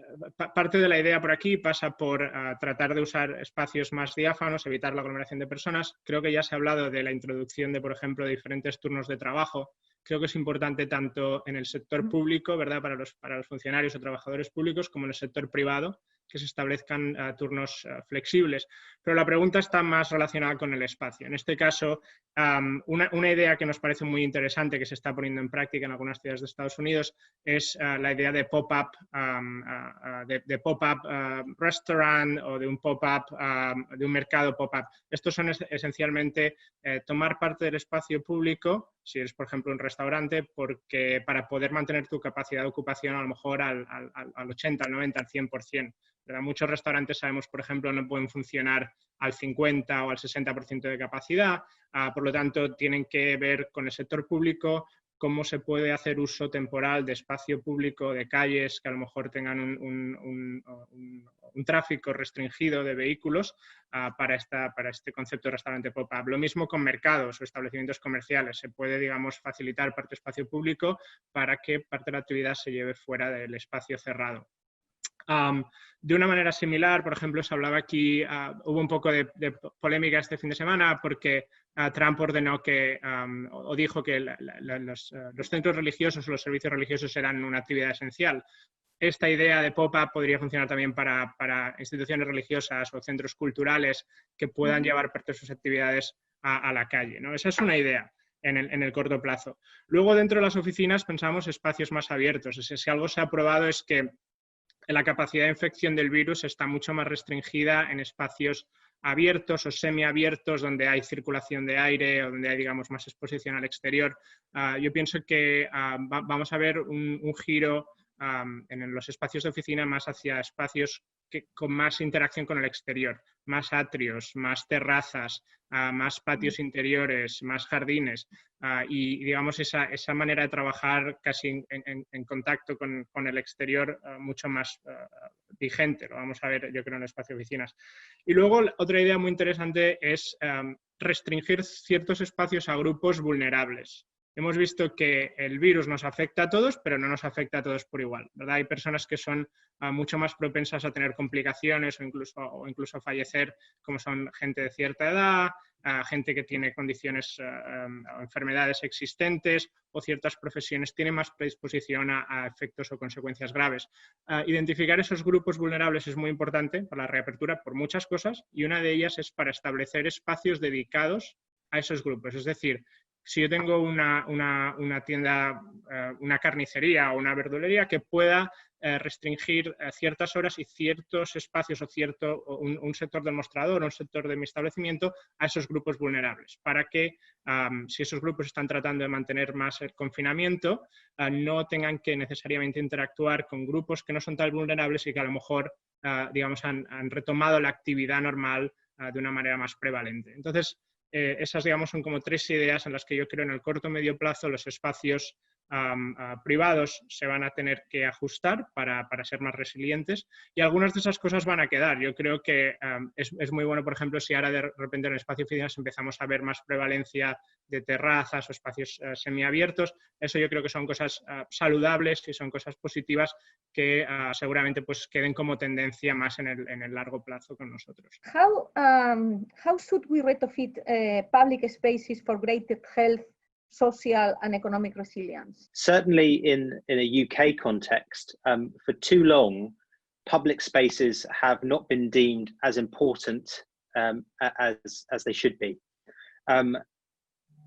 parte de la idea por aquí pasa por tratar de usar espacios más diáfanos, evitar la aglomeración de personas. Creo que ya se ha hablado de la introducción de, por ejemplo, diferentes turnos de trabajo. Creo que es importante tanto en el sector público, ¿verdad?, para los funcionarios o trabajadores públicos, como en el sector privado, que se establezcan turnos flexibles. Pero la pregunta está más relacionada con el espacio. En este caso, una idea que nos parece muy interesante, que se está poniendo en práctica en algunas ciudades de Estados Unidos, es la idea de pop-up, de pop-up restaurant o de un pop-up, de un mercado pop-up. Estos son esencialmente tomar parte del espacio público, si eres, por ejemplo, un restaurante, porque para poder mantener tu capacidad de ocupación a lo mejor al 80, al 90, al 100%. ¿Verdad? Muchos restaurantes, sabemos, por ejemplo, no pueden funcionar al 50 o al 60% de capacidad, por lo tanto, tienen que ver con el sector público cómo se puede hacer uso temporal de espacio público, de calles que a lo mejor tengan un tráfico restringido de vehículos para este concepto de restaurante pop-up. Lo mismo con mercados o establecimientos comerciales. Se puede, digamos, facilitar parte de espacio público para que parte de la actividad se lleve fuera del espacio cerrado. De una manera similar, por ejemplo, se hablaba aquí, hubo un poco de polémica este fin de semana porque Trump ordenó que, o dijo que los centros religiosos o los servicios religiosos eran una actividad esencial. Esta idea de pop-up podría funcionar también para instituciones religiosas o centros culturales que puedan llevar parte de sus actividades a la calle, ¿no? Esa es una idea en el corto plazo. Luego, dentro de las oficinas, pensamos espacios más abiertos. Si algo se ha probado es que la capacidad de infección del virus está mucho más restringida en espacios abiertos o semiabiertos donde hay circulación de aire o donde hay, digamos, más exposición al exterior. Yo pienso que vamos a ver un giro en los espacios de oficina más hacia espacios con más interacción con el exterior, más atrios, más terrazas, más patios interiores, más jardines y, digamos, esa manera de trabajar casi en contacto con el exterior mucho más vigente. Lo vamos a ver, yo creo, en el espacio de oficinas. Y luego, otra idea muy interesante es restringir ciertos espacios a grupos vulnerables. Hemos visto que el virus nos afecta a todos, pero no nos afecta a todos por igual, ¿verdad? Hay personas que son mucho más propensas a tener complicaciones o incluso a fallecer, como son gente de cierta edad, gente que tiene condiciones o enfermedades existentes o ciertas profesiones tienen más predisposición a efectos o consecuencias graves. Identificar esos grupos vulnerables es muy importante para la reapertura por muchas cosas y una de ellas es para establecer espacios dedicados a esos grupos. Es decir, si yo tengo una tienda, una carnicería o una verdulería que pueda restringir ciertas horas y ciertos espacios o un sector del mostrador o un sector de mi establecimiento a esos grupos vulnerables, para que si esos grupos están tratando de mantener más el confinamiento, no tengan que necesariamente interactuar con grupos que no son tan vulnerables y que a lo mejor digamos, han retomado la actividad normal de una manera más prevalente. Entonces, esas, digamos, son como tres ideas en las que yo creo en el corto o medio plazo los espacios privados se van a tener que ajustar para ser más resilientes y algunas de esas cosas van a quedar. Yo creo que es muy bueno, por ejemplo, si ahora de repente en el espacio de oficinas empezamos a ver más prevalencia de terrazas o espacios semiabiertos. Eso yo creo que son cosas saludables y son cosas positivas que seguramente pues queden como tendencia más en el largo plazo con nosotros. How should we retrofit public spaces for greater health, social and economic resilience? Certainly in a UK context, for too long, public spaces have not been deemed as important as they should be.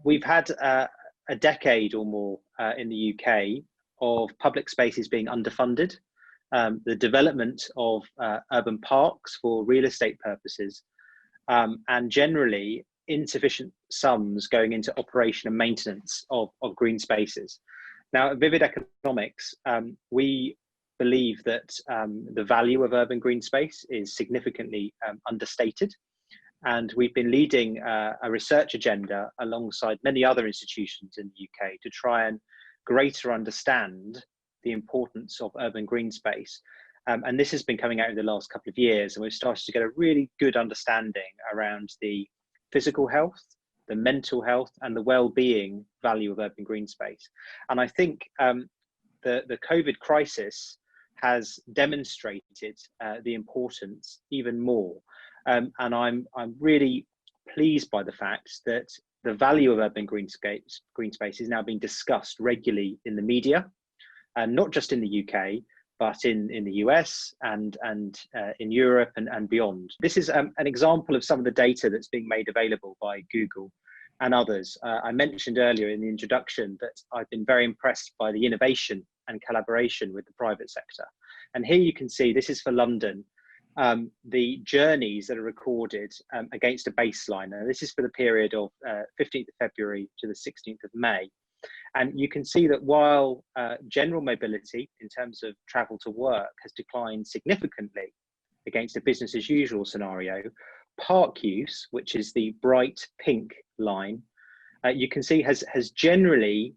We've had a decade or more in the UK of public spaces being underfunded, the development of urban parks for real estate purposes, and generally insufficient sums going into operation and maintenance of green spaces. Now, at Vivid Economics, we believe that the value of urban green space is significantly understated. And we've been leading a research agenda alongside many other institutions in the UK to try and greater understand the importance of urban green space. And this has been coming out in the last couple of years, and we've started to get a really good understanding around the physical health, the mental health, and the well-being value of urban green space. And I think the COVID crisis has demonstrated the importance even more. And I'm really pleased by the fact that the value of urban green space is now being discussed regularly in the media, and not just in the UK, but in the US and in Europe and beyond. This is an example of some of the data that's being made available by Google and others. I mentioned earlier in the introduction that I've been very impressed by the innovation and collaboration with the private sector. And here you can see, this is for London, the journeys that are recorded against a baseline. Now, this is for the period of 15th of February to the 16th of May. And you can see that while general mobility in terms of travel to work has declined significantly against a business as usual scenario, park use, which is the bright pink line, you can see has generally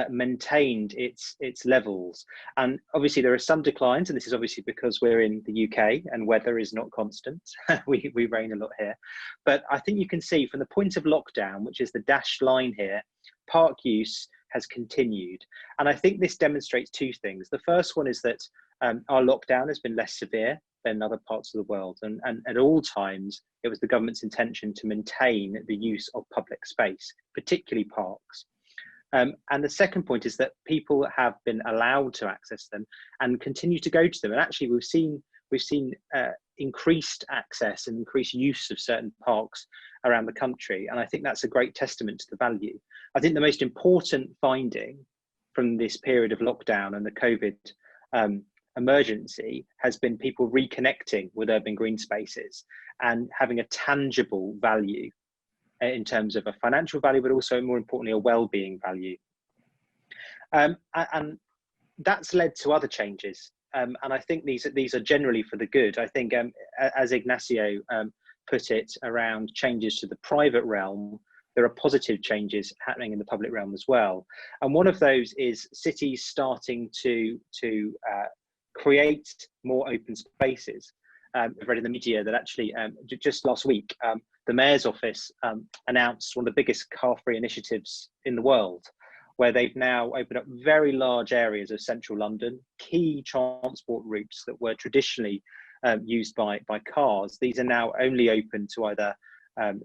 maintained its levels. And obviously there are some declines, and this is obviously because we're in the UK and weather is not constant. we rain a lot here. But I think you can see from the point of lockdown, which is the dashed line here, park use has continued. And I think this demonstrates two things. The first one is that our lockdown has been less severe than other parts of the world. And at all times, it was the government's intention to maintain the use of public space, particularly parks. And the second point is that people have been allowed to access them and continue to go to them. And actually, we've seen increased access and increased use of certain parks around the country. And I think that's a great testament to the value. I think the most important finding from this period of lockdown and the COVID emergency has been people reconnecting with urban green spaces and having a tangible value in terms of a financial value, but also more importantly, a well-being value. And that's led to other changes. And I think these are generally for the good. I think, as Ignacio put it, around changes to the private realm, there are positive changes happening in the public realm as well. And one of those is cities starting to create more open spaces. I've read in the media that actually just last week, the Mayor's Office announced one of the biggest car-free initiatives in the world, where they've now opened up very large areas of central London, key transport routes that were traditionally used by cars. These are now only open to either,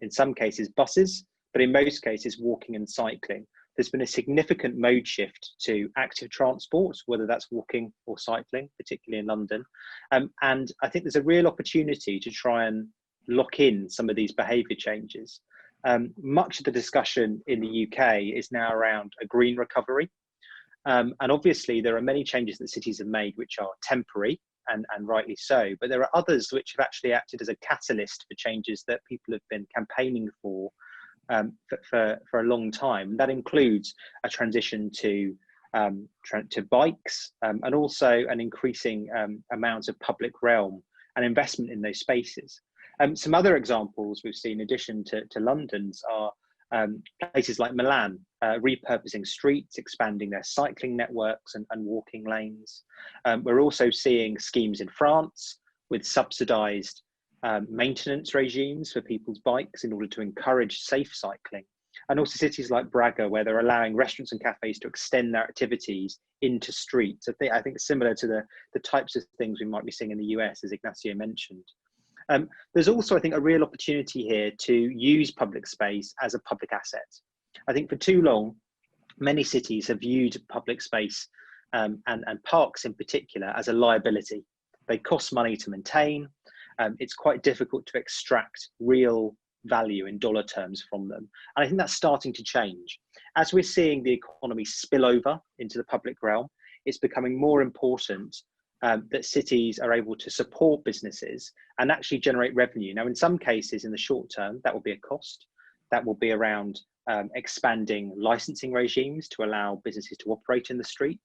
in some cases, buses, but in most cases, walking and cycling. There's been a significant mode shift to active transport, whether that's walking or cycling, particularly in London. And I think there's a real opportunity to try and lock in some of these behaviour changes. Much of the discussion in the UK is now around a green recovery. And obviously there are many changes that cities have made which are temporary, and rightly so, but there are others which have actually acted as a catalyst for changes that people have been campaigning for a long time. That includes a transition to bikes, and also an increasing amount of public realm and investment in those spaces. Some other examples we've seen in addition to London's are places like Milan, repurposing streets, expanding their cycling networks and walking lanes. We're also seeing schemes in France with subsidised maintenance regimes for people's bikes in order to encourage safe cycling. And also cities like Braga, where they're allowing restaurants and cafes to extend their activities into streets. I think similar to the types of things we might be seeing in the US, as Ignacio mentioned. There's also, I think, a real opportunity here to use public space as a public asset. I think for too long, many cities have viewed public space and parks in particular as a liability. They cost money to maintain. It's quite difficult to extract real value in dollar terms from them. And I think that's starting to change. As we're seeing the economy spill over into the public realm, it's becoming more important that cities are able to support businesses and actually generate revenue. Now, in some cases, in the short term, that will be a cost. That will be around expanding licensing regimes to allow businesses to operate in the street.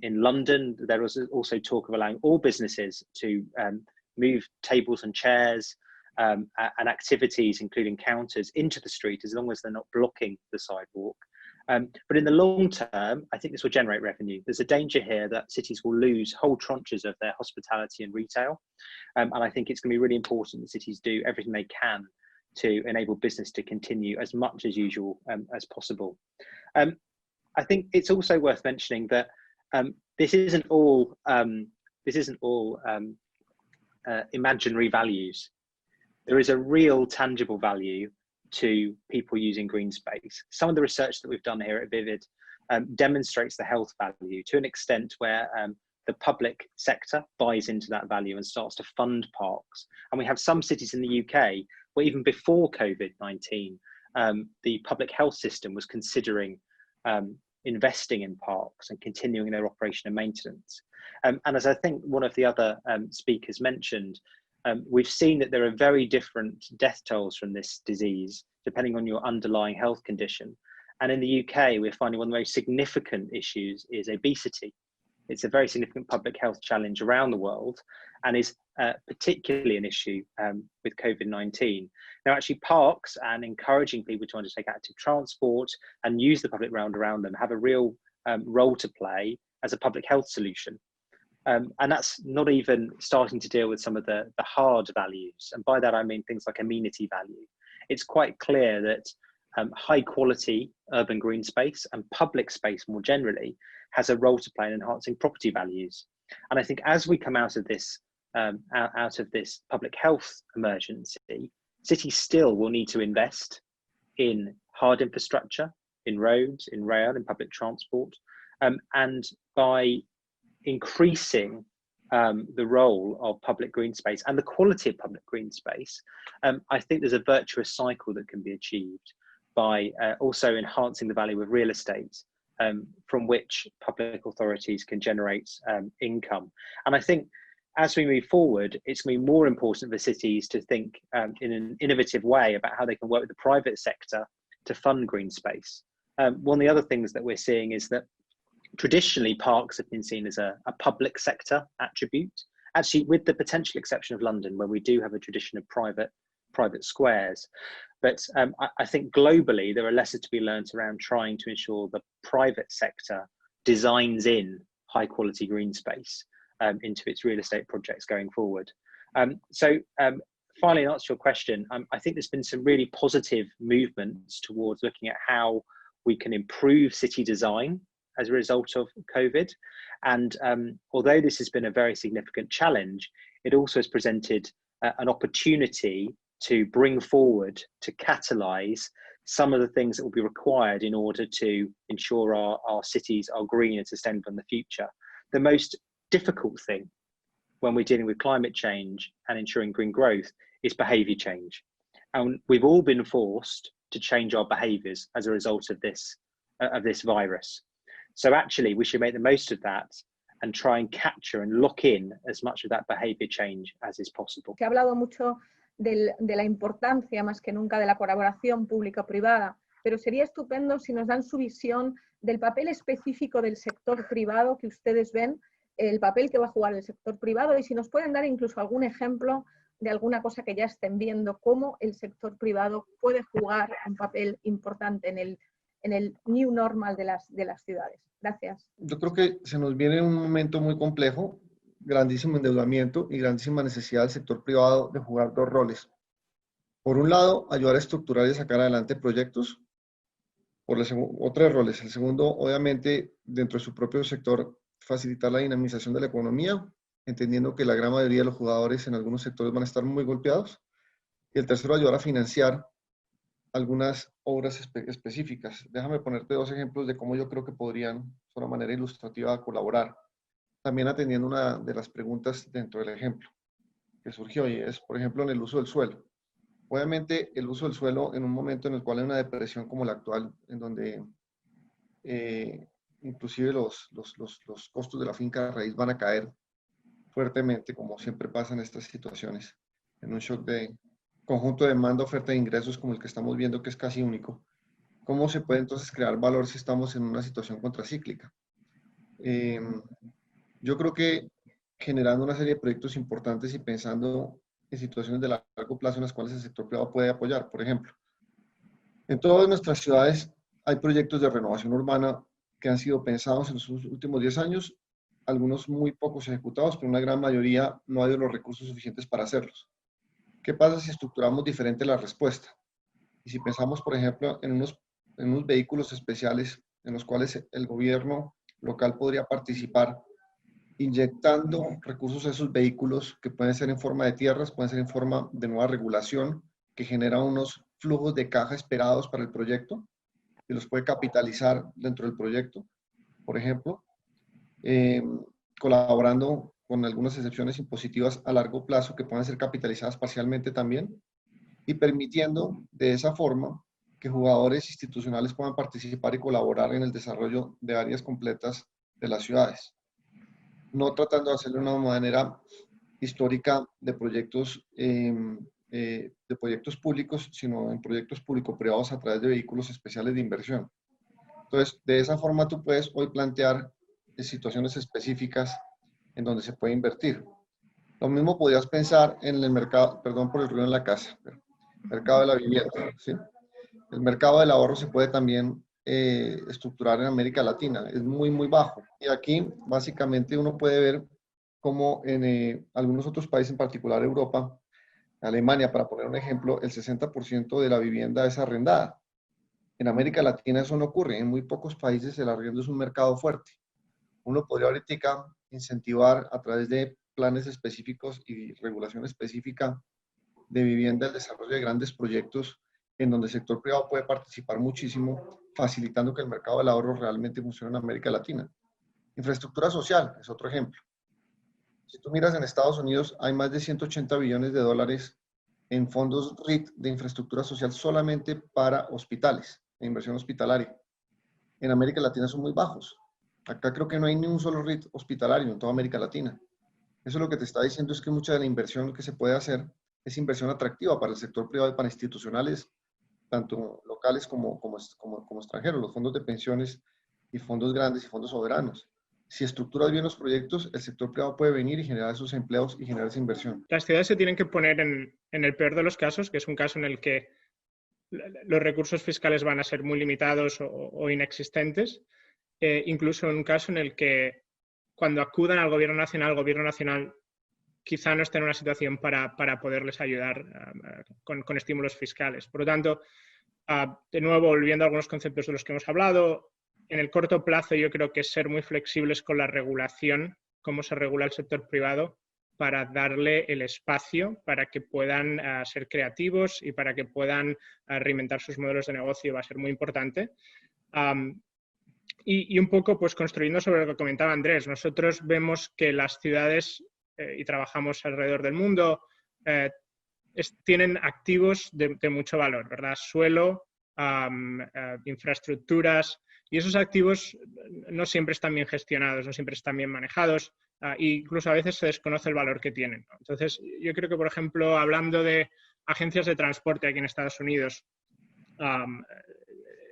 In London, there was also talk of allowing all businesses to move tables and chairs and activities, including counters, into the street as long as they're not blocking the sidewalk. But in the long term, I think this will generate revenue. There's a danger here that cities will lose whole tranches of their hospitality and retail. And I think it's going to be really important that cities do everything they can to enable business to continue as much as usual as possible. I think it's also worth mentioning that this isn't all imaginary values. There is a real tangible value to people using green space. Some of the research that we've done here at Vivid demonstrates the health value to an extent where the public sector buys into that value and starts to fund parks. And we have some cities in the UK where even before COVID-19, the public health system was considering investing in parks and continuing their operation and maintenance. And as I think one of the other speakers mentioned, we've seen that there are very different death tolls from this disease, depending on your underlying health condition. And in the UK, we're finding one of the most significant issues is obesity. It's a very significant public health challenge around the world and is particularly an issue with COVID-19. Now, actually, parks and encouraging people to undertake active transport and use the public realm around them have a real role to play as a public health solution. And that's not even starting to deal with some of the hard values. And by that, I mean things like amenity value. It's quite clear that high quality urban green space and public space more generally has a role to play in enhancing property values. And I think as we come out of this public health emergency, cities still will need to invest in hard infrastructure, in roads, in rail, in public transport, and by increasing the role of public green space and the quality of public green space, I think there's a virtuous cycle that can be achieved by also enhancing the value of real estate, from which public authorities can generate income. And I think as we move forward, it's going to be more important for cities to think in an innovative way about how they can work with the private sector to fund green space. One of the other things that we're seeing is that traditionally parks have been seen as a public sector attribute, actually with the potential exception of London, where we do have a tradition of private squares. But I think globally, there are lessons to be learned around trying to ensure the private sector designs in high quality green space into its real estate projects going forward. Finally, in answer to your question, I think there's been some really positive movements towards looking at how we can improve city design as a result of COVID. And although this has been a very significant challenge, it also has presented an opportunity to bring forward, to catalyse some of the things that will be required in order to ensure our cities are green and sustainable in the future. The most difficult thing when we're dealing with climate change and ensuring green growth is behaviour change. And we've all been forced to change our behaviours as a result of this virus. So actually, we should make the most of that and try and capture and lock in as much of that behavior change as is possible. Se ha hablado mucho de la importancia más que nunca de la colaboración pública-privada, pero sería estupendo si nos dan su visión del papel específico del sector privado que ustedes ven, el papel que va a jugar el sector privado, y si nos pueden dar incluso algún ejemplo de alguna cosa que ya estén viendo, cómo el sector privado puede jugar un papel importante en el new normal de las ciudades. Gracias. Yo creo que se nos viene un momento muy complejo, grandísimo endeudamiento y grandísima necesidad del sector privado de jugar dos roles. Por un lado, ayudar a estructurar y sacar adelante proyectos. Por otros roles. El segundo, obviamente, dentro de su propio sector, facilitar la dinamización de la economía, entendiendo que la gran mayoría de los jugadores en algunos sectores van a estar muy golpeados. Y el tercero, ayudar a financiar algunas obras específicas. Déjame ponerte dos ejemplos de cómo yo creo que podrían, de una manera ilustrativa, colaborar. También atendiendo una de las preguntas dentro del ejemplo que surgió, y es, por ejemplo, en el uso del suelo. Obviamente, el uso del suelo en un momento en el cual hay una depresión como la actual, en donde inclusive los costos de la finca de raíz van a caer fuertemente, como siempre pasa en estas situaciones, en un shock de conjunto de demanda, oferta de ingresos como el que estamos viendo, que es casi único. ¿Cómo se puede entonces crear valor si estamos en una situación contracíclica? Yo creo que generando una serie de proyectos importantes y pensando en situaciones de largo plazo en las cuales el sector privado puede apoyar. Por ejemplo, en todas nuestras ciudades hay proyectos de renovación urbana que han sido pensados en los últimos 10 años, algunos muy pocos ejecutados, pero una gran mayoría no hay los recursos suficientes para hacerlos. ¿Qué pasa si estructuramos diferente la respuesta? Y si pensamos, por ejemplo, en unos vehículos especiales en los cuales el gobierno local podría participar, inyectando recursos a esos vehículos que pueden ser en forma de tierras, pueden ser en forma de nueva regulación, que genera unos flujos de caja esperados para el proyecto y los puede capitalizar dentro del proyecto, por ejemplo, colaborando con algunas excepciones impositivas a largo plazo que puedan ser capitalizadas parcialmente también, y permitiendo de esa forma que jugadores institucionales puedan participar y colaborar en el desarrollo de áreas completas de las ciudades. No tratando de hacerlo de una manera histórica de proyectos públicos, sino en proyectos público-privados a través de vehículos especiales de inversión. Entonces, de esa forma tú puedes hoy plantear situaciones específicas en donde se puede invertir. Lo mismo podrías pensar en el mercado, perdón por el ruido en la casa, pero mercado de la vivienda, ¿sí? El mercado del ahorro se puede también estructurar en América Latina, es muy, muy bajo. Y aquí básicamente uno puede ver cómo en algunos otros países, en particular Europa, Alemania, para poner un ejemplo, el 60% de la vivienda es arrendada. En América Latina eso no ocurre, en muy pocos países el arriendo es un mercado fuerte. Uno podría ahorita incentivar a través de planes específicos y regulación específica de vivienda el desarrollo de grandes proyectos en donde el sector privado puede participar muchísimo, facilitando que el mercado del ahorro realmente funcione en América Latina. Infraestructura social es otro ejemplo. Si tú miras en Estados Unidos, hay más de 180 billones de dólares en fondos REIT de infraestructura social solamente para hospitales, de inversión hospitalaria. En América Latina son muy bajos. Acá creo que no hay ni un solo REIT hospitalario en toda América Latina. Eso lo que te está diciendo es que mucha de la inversión que se puede hacer es inversión atractiva para el sector privado y para institucionales, tanto locales como extranjeros, los fondos de pensiones y fondos grandes y fondos soberanos. Si estructuras bien los proyectos, el sector privado puede venir y generar esos empleos y generar esa inversión. Las ciudades se tienen que poner en el peor de los casos, que es un caso en el que los recursos fiscales van a ser muy limitados o inexistentes, incluso en un caso en el que cuando acudan al gobierno nacional quizá no esté en una situación para poderles ayudar con estímulos fiscales. Por lo tanto, de nuevo, volviendo a algunos conceptos de los que hemos hablado, en el corto plazo yo creo que ser muy flexibles con la regulación, cómo se regula el sector privado, para darle el espacio para que puedan ser creativos y para que puedan reinventar sus modelos de negocio va a ser muy importante. Y un poco pues construyendo sobre lo que comentaba Andrés, nosotros vemos que las ciudades, y trabajamos alrededor del mundo, tienen activos de mucho valor, ¿verdad? Suelo, infraestructuras, y esos activos no siempre están bien gestionados, no siempre están bien manejados, e incluso a veces se desconoce el valor que tienen, ¿no? Entonces, yo creo que, por ejemplo, hablando de agencias de transporte aquí en Estados Unidos,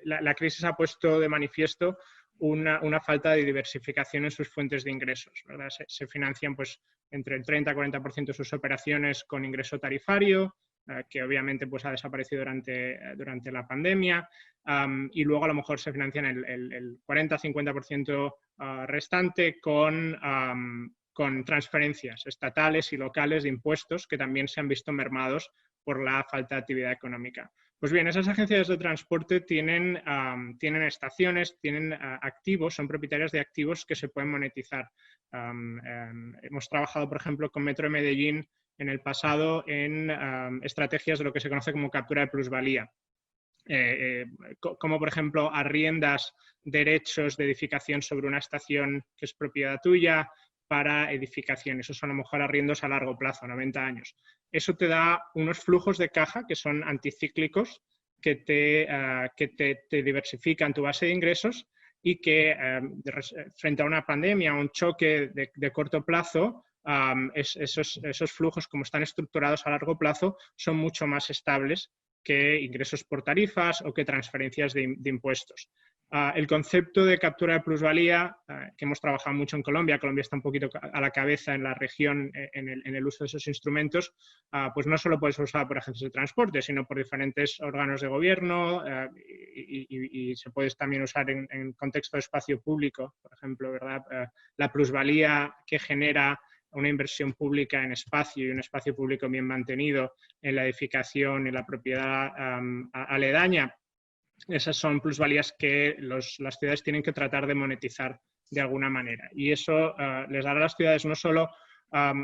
la crisis ha puesto de manifiesto una falta de diversificación en sus fuentes de ingresos, ¿verdad? Se financian pues, entre el 30 y 40% de sus operaciones con ingreso tarifario, que obviamente pues, ha desaparecido durante la pandemia, y luego a lo mejor se financian el 40-50% restante con transferencias estatales y locales de impuestos que también se han visto mermados por la falta de actividad económica. Pues bien, esas agencias de transporte tienen estaciones, tienen activos, son propietarias de activos que se pueden monetizar. Hemos trabajado, por ejemplo, con Metro de Medellín en el pasado en estrategias de lo que se conoce como captura de plusvalía. Como, por ejemplo, arriendas derechos de edificación sobre una estación que es propiedad tuya para edificación. Esos son a lo mejor arriendos a largo plazo, 90 años. Eso te da unos flujos de caja que son anticíclicos, que te diversifican tu base de ingresos y que frente a una pandemia o un choque de corto plazo, esos flujos, como están estructurados a largo plazo, son mucho más estables que ingresos por tarifas o que transferencias de impuestos. El concepto de captura de plusvalía, que hemos trabajado mucho en Colombia, Colombia está un poquito a la cabeza en la región en el uso de esos instrumentos, pues no solo puede ser usado por agencias de transporte, sino por diferentes órganos de gobierno y se puede también usar en contexto de espacio público, por ejemplo, ¿verdad? La plusvalía que genera una inversión pública en espacio y un espacio público bien mantenido en la edificación y la propiedad aledaña. Esas son plusvalías que las ciudades tienen que tratar de monetizar de alguna manera. Y eso les dará a las ciudades no solo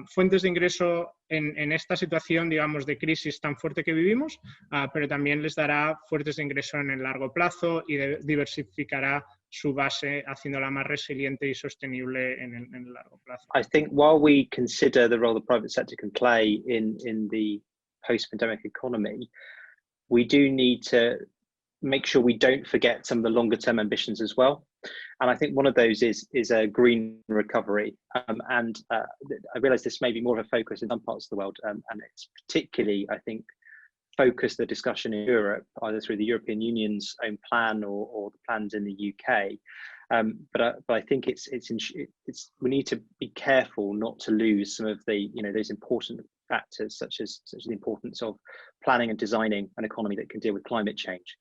fuentes de ingreso en esta situación, digamos, de crisis tan fuerte que vivimos, pero también les dará fuentes de ingreso en el largo plazo y diversificará su base, haciéndola más resiliente y sostenible en el largo plazo. I think while we consider the role the private sector can play in the post-pandemic economy, we do need to make sure we don't forget some of the longer term ambitions as well. And I think one of those is a green recovery. I realise this may be more of a focus in some parts of the world, and it's particularly, I think, focus the discussion in Europe, either through the European Union's own plan or the plans in the UK. But I think we need to be careful not to lose some of the those important factors, such as the importance of planning and designing an economy that can deal with climate change.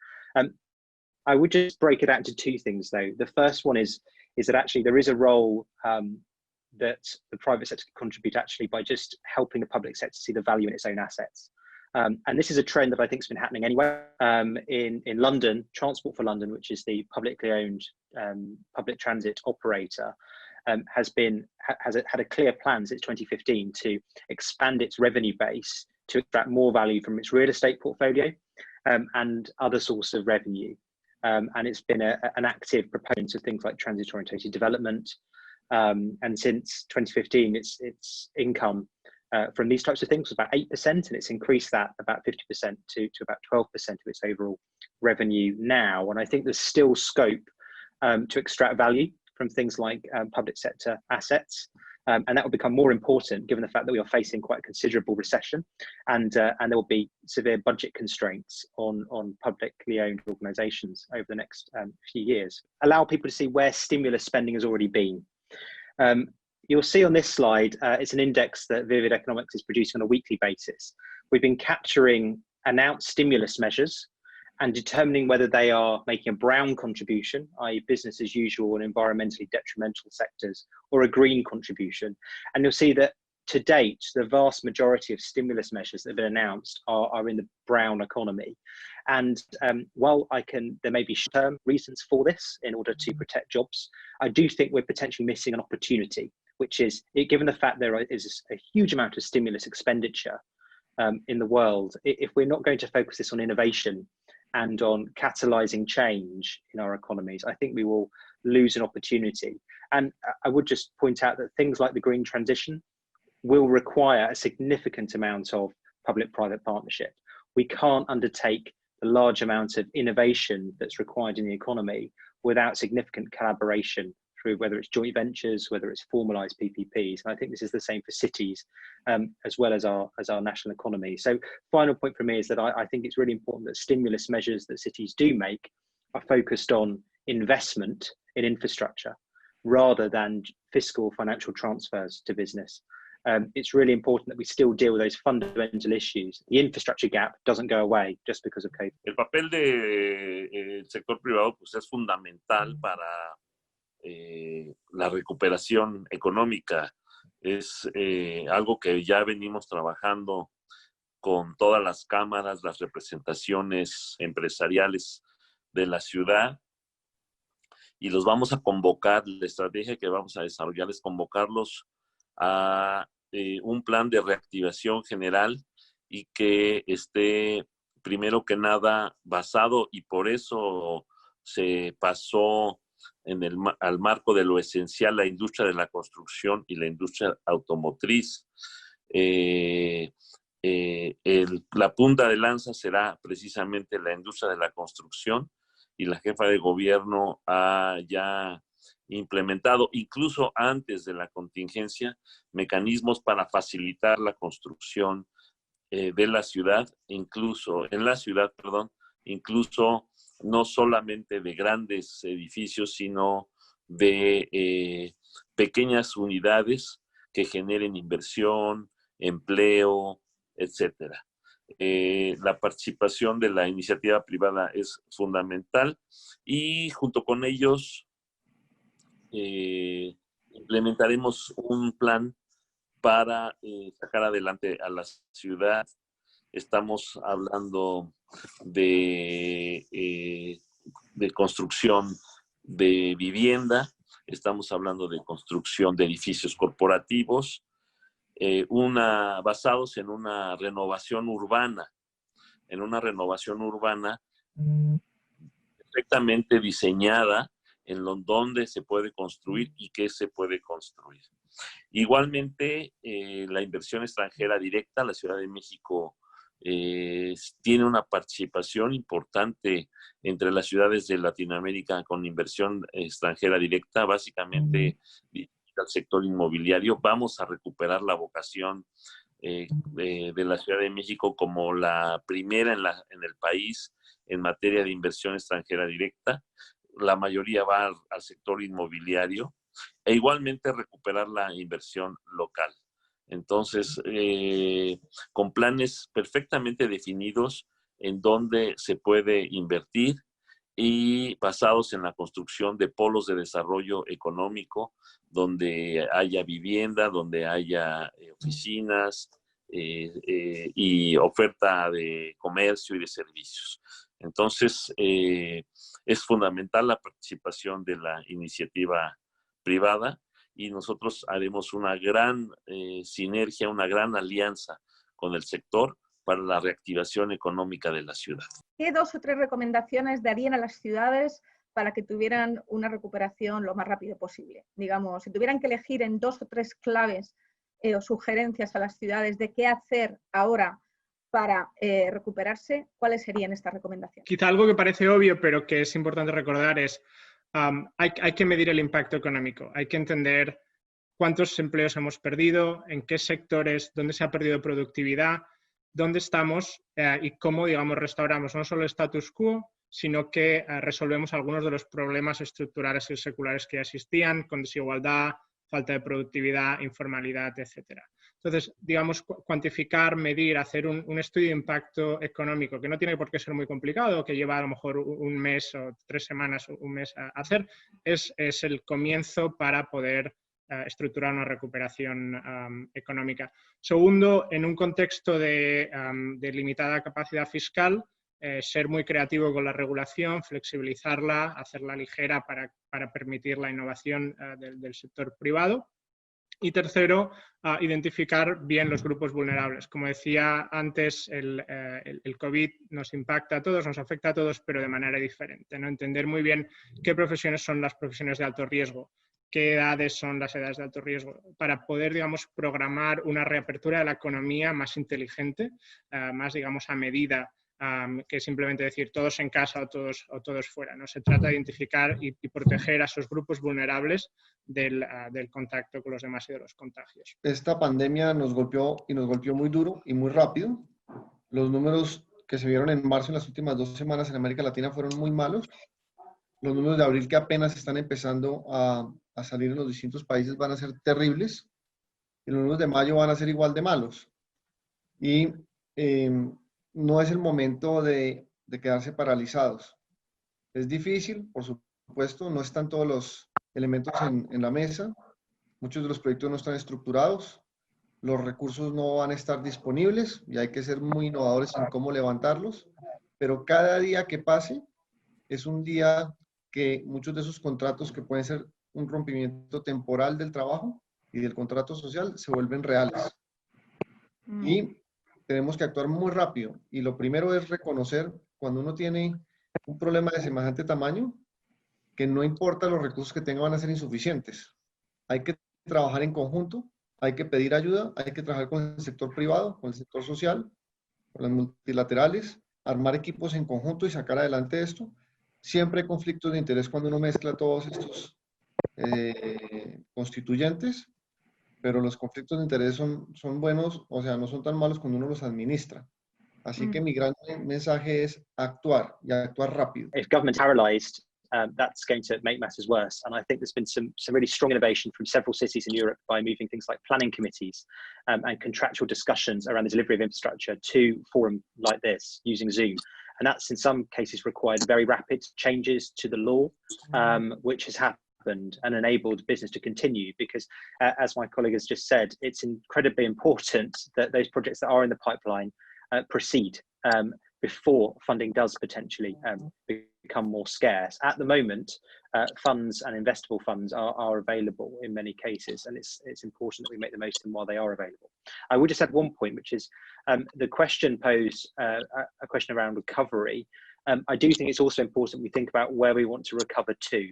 I would just break it out into two things, though. The first one is that actually there is a role that the private sector can contribute actually by just helping the public sector see the value in its own assets. And this is a trend that I think has been happening anyway. In London, Transport for London, which is the publicly owned public transit operator, has had a clear plan since 2015 to expand its revenue base to extract more value from its real estate portfolio and other sources of revenue. And it's been an active proponent of things like transit-oriented development. And since 2015, its income from these types of things was about 8%, and it's increased that about 50% to about 12% of its overall revenue now. And I think there's still scope to extract value from things like public sector assets. And that will become more important given the fact that we are facing quite a considerable recession, and there will be severe budget constraints on publicly owned organisations over the next few years. Allow people to see where stimulus spending has already been. You'll see on this slide, it's an index that Vivid Economics is producing on a weekly basis. We've been capturing announced stimulus measures and determining whether they are making a brown contribution, i.e. business as usual and environmentally detrimental sectors, or a green contribution. And you'll see that to date, the vast majority of stimulus measures that have been announced are in the brown economy. And while there may be short-term reasons for this in order to protect jobs, I do think we're potentially missing an opportunity, which is, given the fact there is a huge amount of stimulus expenditure in the world, if we're not going to focus this on innovation and on catalyzing change in our economies, I think we will lose an opportunity. And I would just point out that things like the green transition will require a significant amount of public-private partnership. We can't undertake the large amount of innovation that's required in the economy without significant collaboration through whether it's joint ventures, whether it's formalized PPPs. And I think this is the same for cities as well as our national economy. So final point for me is that I think it's really important that stimulus measures that cities do make are focused on investment in infrastructure rather than fiscal financial transfers to business. It's really important that we still deal with those fundamental issues. The infrastructure gap doesn't go away just because of COVID. El papel del sector privado pues, es fundamental para la recuperación económica. Es algo que ya venimos trabajando con todas las cámaras, las representaciones empresariales de la ciudad, y los vamos a convocar. La estrategia que vamos a desarrollar es convocarlos a un plan de reactivación general y que esté primero que nada basado, y por eso se pasó al marco de lo esencial la industria de la construcción y la industria automotriz. La punta de lanza será precisamente la industria de la construcción, y la jefa de gobierno ha ya implementado, incluso antes de la contingencia, mecanismos para facilitar la construcción de la ciudad, incluso no solamente de grandes edificios, sino de pequeñas unidades que generen inversión, empleo, etcétera. La participación de la iniciativa privada es fundamental, y junto con ellos implementaremos un plan para sacar adelante a la ciudad. Estamos hablando de construcción de vivienda, estamos hablando de construcción de edificios corporativos, basados en una renovación urbana, perfectamente diseñada en donde se puede construir y qué se puede construir. Igualmente, la inversión extranjera directa, la Ciudad de México tiene una participación importante entre las ciudades de Latinoamérica con inversión extranjera directa, básicamente al sector inmobiliario. Vamos a recuperar la vocación de la Ciudad de México como la primera en el país en materia de inversión extranjera directa. La mayoría va al sector inmobiliario e igualmente recuperar la inversión local. Entonces, con planes perfectamente definidos en dónde se puede invertir y basados en la construcción de polos de desarrollo económico, donde haya vivienda, donde haya oficinas y oferta de comercio y de servicios. Entonces, es fundamental la participación de la iniciativa privada y nosotros haremos una gran sinergia, una gran alianza con el sector para la reactivación económica de la ciudad. ¿Qué 2 o 3 recomendaciones darían a las ciudades para que tuvieran una recuperación lo más rápido posible? Digamos, si tuvieran que elegir en 2 o 3 claves o sugerencias a las ciudades de qué hacer ahora para recuperarse, ¿cuáles serían estas recomendaciones? Quizá algo que parece obvio, pero que es importante recordar es hay que medir el impacto económico, hay que entender cuántos empleos hemos perdido, en qué sectores, dónde se ha perdido productividad, dónde estamos y cómo, digamos, restauramos no solo el status quo, sino que resolvemos algunos de los problemas estructurales y seculares que ya existían, con desigualdad, falta de productividad, informalidad, etc. Entonces, digamos, cuantificar, medir, hacer un estudio de impacto económico, que no tiene por qué ser muy complicado, que lleva a lo mejor un mes o 3 semanas o un mes a hacer, es el comienzo para poder estructurar una recuperación económica. Segundo, en un contexto de limitada capacidad fiscal, ser muy creativo con la regulación, flexibilizarla, hacerla ligera para permitir la innovación del sector privado. Y tercero, identificar bien los grupos vulnerables. Como decía antes, el COVID nos impacta a todos, nos afecta a todos, pero de manera diferente, ¿no? Entender muy bien qué profesiones son las profesiones de alto riesgo, qué edades son las edades de alto riesgo, para poder, digamos, programar una reapertura de la economía más inteligente, más, digamos, a medida que simplemente decir todos en casa o todos fuera, ¿no? Se trata de identificar y proteger a esos grupos vulnerables del contacto con los demás y de los contagios. Esta pandemia nos golpeó y nos golpeó muy duro y muy rápido. Los números que se vieron en marzo en las últimas 2 semanas en América Latina fueron muy malos. Los números de abril que apenas están empezando a salir en los distintos países van a ser terribles. Y los números de mayo van a ser igual de malos. Y no es el momento de quedarse paralizados. Es difícil, por supuesto, no están todos los elementos en la mesa. Muchos de los proyectos no están estructurados. Los recursos no van a estar disponibles y hay que ser muy innovadores en cómo levantarlos. Pero cada día que pase es un día que muchos de esos contratos que pueden ser un rompimiento temporal del trabajo y del contrato social se vuelven reales. Y tenemos que actuar muy rápido. Y lo primero es reconocer cuando uno tiene un problema de semejante tamaño, que no importa los recursos que tenga van a ser insuficientes. Hay que trabajar en conjunto, hay que pedir ayuda, hay que trabajar con el sector privado, con el sector social, con las multilaterales, armar equipos en conjunto y sacar adelante esto. Siempre hay conflictos de interés cuando uno mezcla todos estos constituyentes, pero los conflictos de interés son buenos, o sea, no son tan malos cuando uno los administra. Así que mi gran mensaje es actuar y actuar rápido. If government's paralyzed, that's going to make matters worse. And I think there's been some really strong innovation from several cities in Europe by moving things like planning committees and contractual discussions around the delivery of infrastructure to forum like this using Zoom. And that's in some cases required very rapid changes to the law, which has happened and enabled business to continue because, as my colleague has just said, it's incredibly important that those projects that are in the pipeline proceed before funding does potentially become more scarce. At the moment, funds and investable funds are available in many cases, and it's important that we make the most of them while they are available. I would just add one point, which is the question posed, a question around recovery. I do think it's also important we think about where we want to recover to,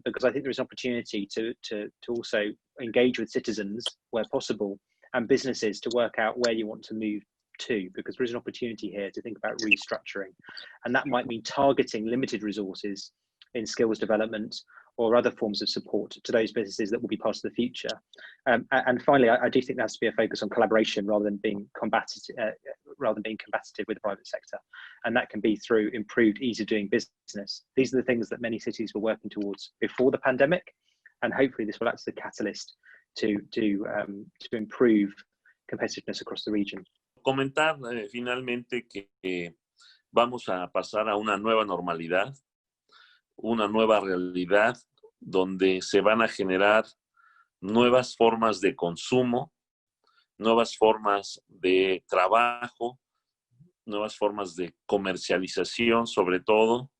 because I think there is an opportunity to also engage with citizens where possible and businesses to work out where you want to move to, because there is an opportunity here to think about restructuring, and that might mean targeting limited resources in skills development or other forms of support to those businesses that will be part of the future. And finally, I do think there has to be a focus on collaboration rather than being competitive with the private sector. And that can be through improved ease of doing business. These are the things that many cities were working towards before the pandemic, and hopefully this will act as a catalyst to improve competitiveness across the region. Comentar finalmente que vamos a pasar a una nueva normalidad, una nueva realidad donde se van a generar nuevas formas de consumo, nuevas formas de trabajo, nuevas formas de comercialización sobre todo,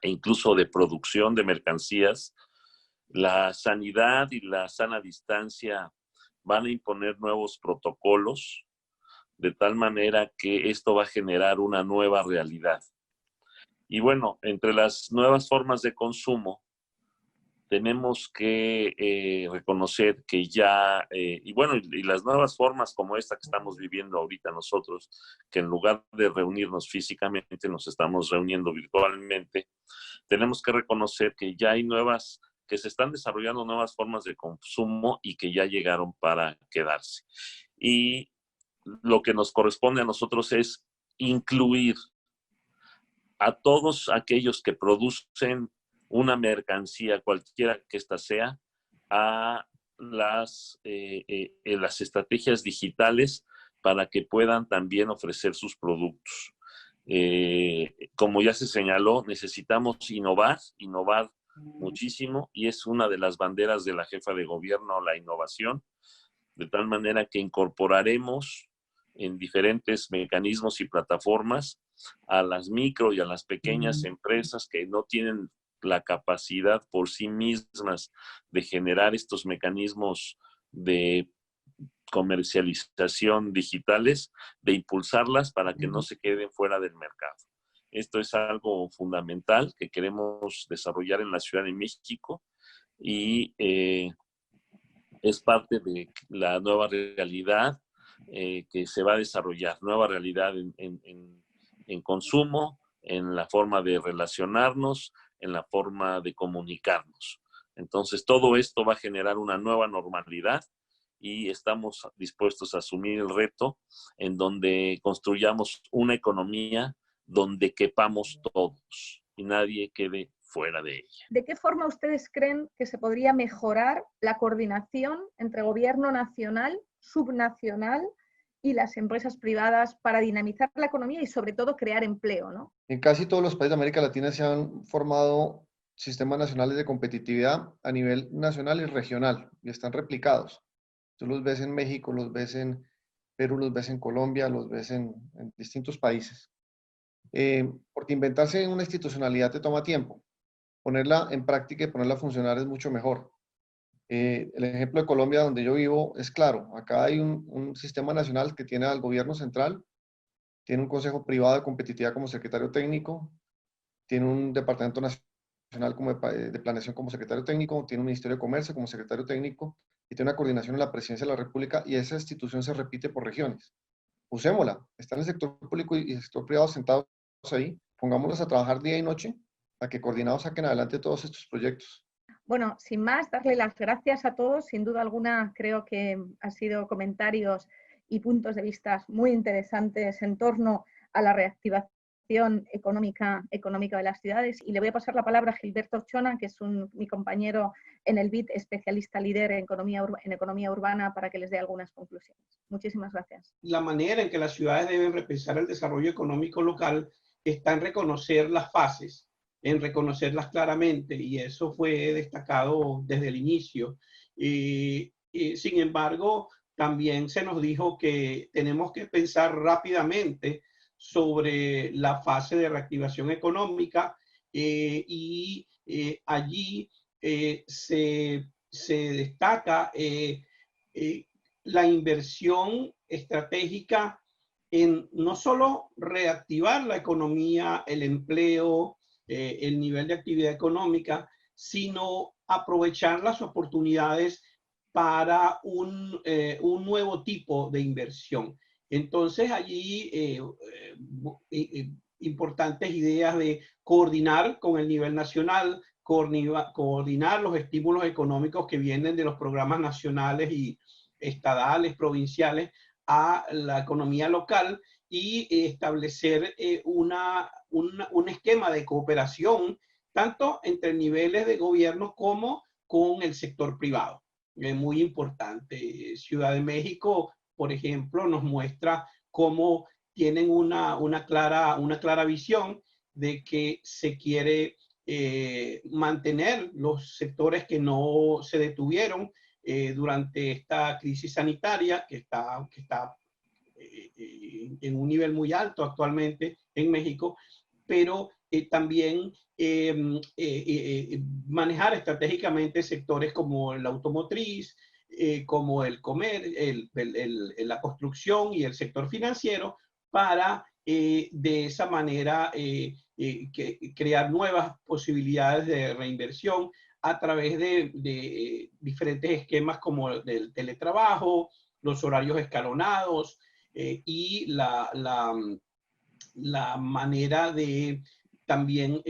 e incluso de producción de mercancías. La sanidad y la sana distancia van a imponer nuevos protocolos, de tal manera que esto va a generar una nueva realidad. Y bueno, entre las nuevas formas de consumo, tenemos que reconocer que ya, y las nuevas formas como esta que estamos viviendo ahorita nosotros, que en lugar de reunirnos físicamente, nos estamos reuniendo virtualmente, tenemos que reconocer que ya hay que se están desarrollando nuevas formas de consumo y que ya llegaron para quedarse. Y lo que nos corresponde a nosotros es incluir a todos aquellos que producen una mercancía, cualquiera que ésta sea, a las estrategias digitales para que puedan también ofrecer sus productos. Como ya se señaló, necesitamos innovar muchísimo, y es una de las banderas de la jefa de gobierno, la innovación, de tal manera que incorporaremos en diferentes mecanismos y plataformas a las micro y a las pequeñas empresas que no tienen la capacidad por sí mismas de generar estos mecanismos de comercialización digitales, de impulsarlas para que no se queden fuera del mercado. Esto es algo fundamental que queremos desarrollar en la Ciudad de México y es parte de la nueva realidad que se va a desarrollar, nueva realidad en consumo, en la forma de relacionarnos, en la forma de comunicarnos. Entonces, todo esto va a generar una nueva normalidad y estamos dispuestos a asumir el reto en donde construyamos una economía donde quepamos todos y nadie quede fuera de ella. ¿De qué forma ustedes creen que se podría mejorar la coordinación entre gobierno nacional, subnacional y las empresas privadas para dinamizar la economía y sobre todo crear empleo, ¿no? En casi todos los países de América Latina se han formado sistemas nacionales de competitividad a nivel nacional y regional y están replicados. Tú los ves en México, los ves en Perú, los ves en Colombia, los ves en distintos países. Porque inventarse una institucionalidad te toma tiempo. Ponerla en práctica y ponerla a funcionar es mucho mejor. El ejemplo de Colombia, donde yo vivo, es claro. Acá hay un sistema nacional que tiene al gobierno central, tiene un consejo privado de competitividad como secretario técnico, tiene un departamento nacional como de planeación como secretario técnico, tiene un ministerio de comercio como secretario técnico y tiene una coordinación en la presidencia de la República, y esa institución se repite por regiones. Usémosla. Está en el sector público y el sector privado sentados ahí. Pongámoslos a trabajar día y noche a que coordinados saquen adelante todos estos proyectos. Bueno, sin más, darle las gracias a todos. Sin duda alguna, creo que han sido comentarios y puntos de vista muy interesantes en torno a la reactivación económica de las ciudades. Y le voy a pasar la palabra a Gilberto Ochona, que es mi compañero en el BID, especialista líder en economía urbana, para que les dé algunas conclusiones. Muchísimas gracias. La manera en que las ciudades deben repensar el desarrollo económico local está en reconocer las fases, en reconocerlas claramente, y eso fue destacado desde el inicio. Sin embargo, también se nos dijo que tenemos que pensar rápidamente sobre la fase de reactivación económica y allí se destaca la inversión estratégica en no solo reactivar la economía, el empleo, el nivel de actividad económica, sino aprovechar las oportunidades para un nuevo tipo de inversión. Entonces allí importantes ideas de coordinar con el nivel nacional, coordinar los estímulos económicos que vienen de los programas nacionales y estadales, provinciales, a la economía local y establecer un esquema de cooperación tanto entre niveles de gobierno como con el sector privado. Es muy importante. Ciudad de México, por ejemplo, nos muestra cómo tienen una clara visión de que se quiere mantener los sectores que no se detuvieron durante esta crisis sanitaria que está en un nivel muy alto actualmente en México, pero también manejar estratégicamente sectores como el automotriz, como el la construcción y el sector financiero para de esa manera crear nuevas posibilidades de reinversión a través de diferentes esquemas como el teletrabajo, los horarios escalonados y la manera de también,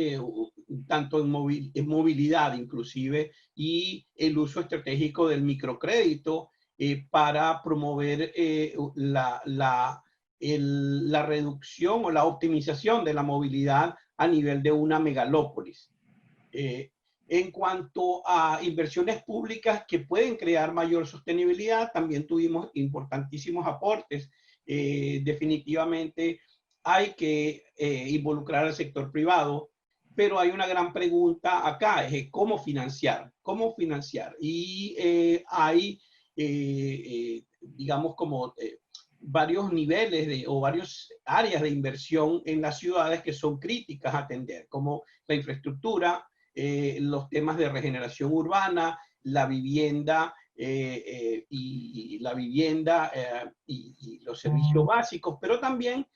tanto en movilidad inclusive, y el uso estratégico del microcrédito para promover la reducción o la optimización de la movilidad a nivel de una megalópolis. En cuanto a inversiones públicas que pueden crear mayor sostenibilidad, también tuvimos importantísimos aportes. Definitivamente hay que involucrar al sector privado, pero hay una gran pregunta acá, es ¿cómo financiar? ¿Cómo financiar? Y hay, digamos, como varios niveles o varias áreas de inversión en las ciudades que son críticas a atender, como la infraestructura, los temas de regeneración urbana, la vivienda y los servicios básicos, pero también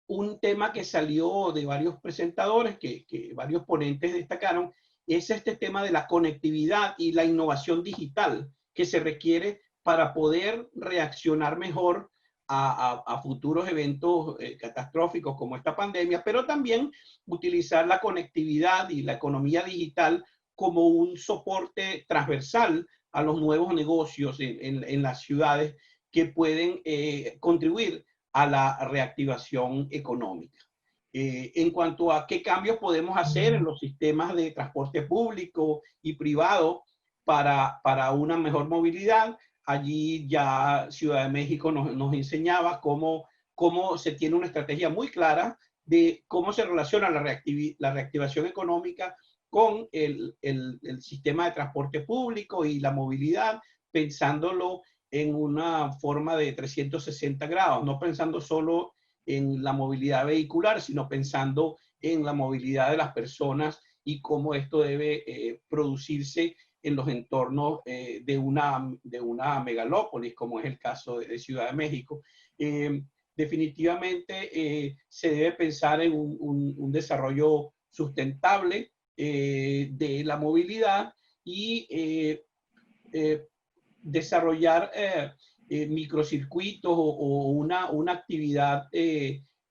un tema que salió de varios presentadores, que varios ponentes destacaron, es este tema de la conectividad y la innovación digital que se requiere para poder reaccionar mejor a futuros eventos catastróficos como esta pandemia, pero también utilizar la conectividad y la economía digital como un soporte transversal a los nuevos negocios en las ciudades que pueden contribuir a la reactivación económica. En cuanto a qué cambios podemos hacer en los sistemas de transporte público y privado para una mejor movilidad, allí ya Ciudad de México nos enseñaba cómo se tiene una estrategia muy clara de cómo se relaciona la reactivación económica con el sistema de transporte público y la movilidad, pensándolo en una forma de 360 grados, no pensando solo en la movilidad vehicular, sino pensando en la movilidad de las personas y cómo esto debe producirse en los entornos de una megalópolis, como es el caso de Ciudad de México. Definitivamente se debe pensar en un desarrollo sustentable de la movilidad y desarrollar microcircuitos o una actividad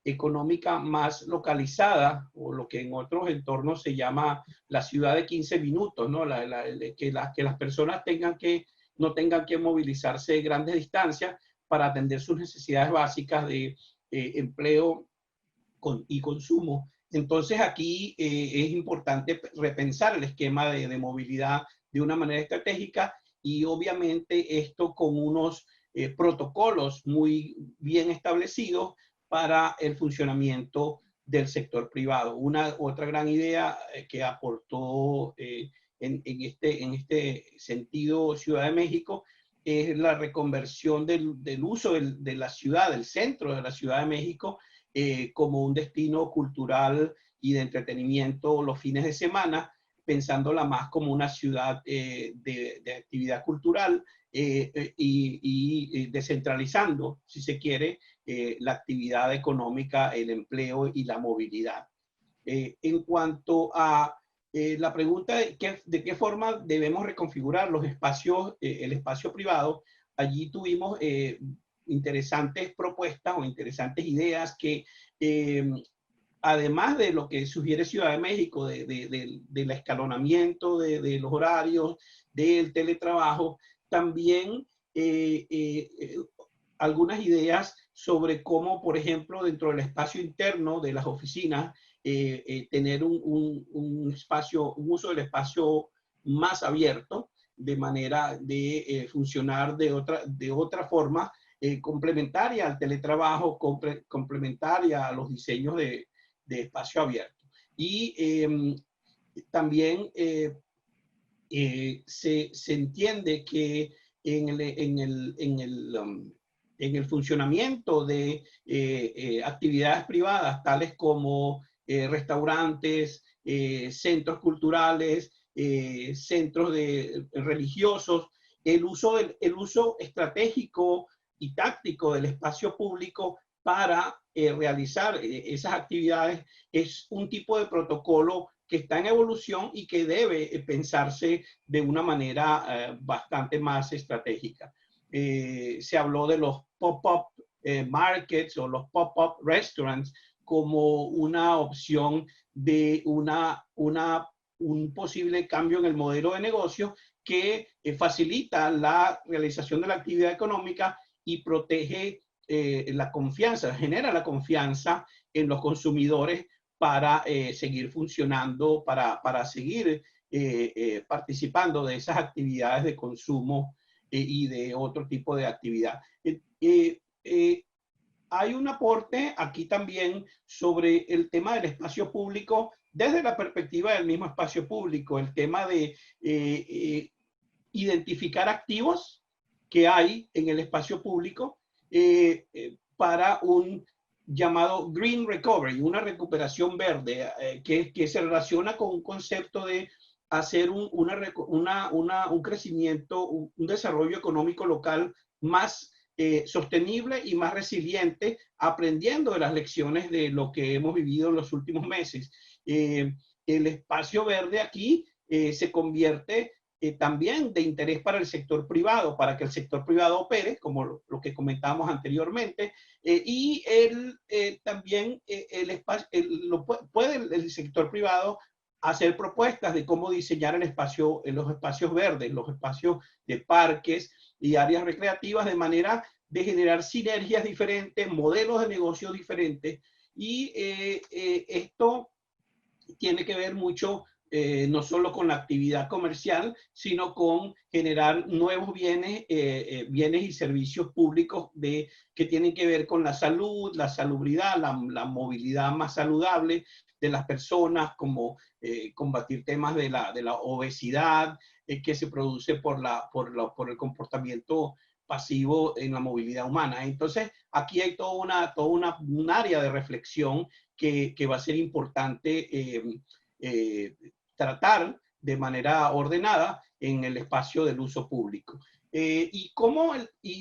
económica más localizada, o lo que en otros entornos se llama la ciudad de 15 minutos, ¿no? Que las personas no tengan que movilizarse grandes distancias para atender sus necesidades básicas de empleo y consumo. Entonces aquí es importante repensar el esquema de movilidad de una manera estratégica y obviamente esto con unos protocolos muy bien establecidos para el funcionamiento del sector privado. Otra gran idea que aportó en este sentido Ciudad de México es la reconversión del uso de la ciudad, del centro de la Ciudad de México, como un destino cultural y de entretenimiento los fines de semana, pensándola más como una ciudad de actividad cultural y descentralizando, si se quiere, la actividad económica, el empleo y la movilidad. En cuanto a la pregunta de qué forma debemos reconfigurar los espacios, el espacio privado, allí tuvimos interesantes propuestas o interesantes ideas que además de lo que sugiere Ciudad de México, del escalonamiento de los horarios, del teletrabajo, también algunas ideas sobre cómo, por ejemplo, dentro del espacio interno de las oficinas, tener un uso del espacio más abierto, de manera de funcionar de otra forma, complementaria al teletrabajo, complementaria a los diseños de espacio abierto. Y también se entiende que en el funcionamiento de actividades privadas, tales como restaurantes, centros culturales, centros religiosos, el uso estratégico y táctico del espacio público para realizar esas actividades es un tipo de protocolo que está en evolución y que debe pensarse de una manera bastante más estratégica. Se habló de los pop-up markets o los pop-up restaurants como una opción de un posible cambio en el modelo de negocio que facilita la realización de la actividad económica y protege la confianza, genera la confianza en los consumidores para seguir funcionando, para seguir participando de esas actividades de consumo y de otro tipo de actividad. Hay un aporte aquí también sobre el tema del espacio público desde la perspectiva del mismo espacio público, el tema de identificar activos que hay en el espacio público para un llamado Green Recovery, una recuperación verde, que se relaciona con un concepto de hacer un crecimiento, un desarrollo económico local más sostenible y más resiliente, aprendiendo de las lecciones de lo que hemos vivido en los últimos meses. El espacio verde aquí se convierte también de interés para el sector privado, para que el sector privado opere, como lo que comentábamos anteriormente, y también puede el sector privado hacer propuestas de cómo diseñar los espacios verdes, los espacios de parques y áreas recreativas, de manera de generar sinergias diferentes, modelos de negocio diferentes, y esto tiene que ver mucho no solo con la actividad comercial, sino con generar nuevos bienes y servicios públicos que tienen que ver con la salud, la salubridad, la movilidad más saludable de las personas, como combatir temas de la obesidad que se produce por el comportamiento pasivo en la movilidad humana. Entonces, aquí hay toda un área de reflexión que va a ser importante tratar de manera ordenada en el espacio del uso público. Y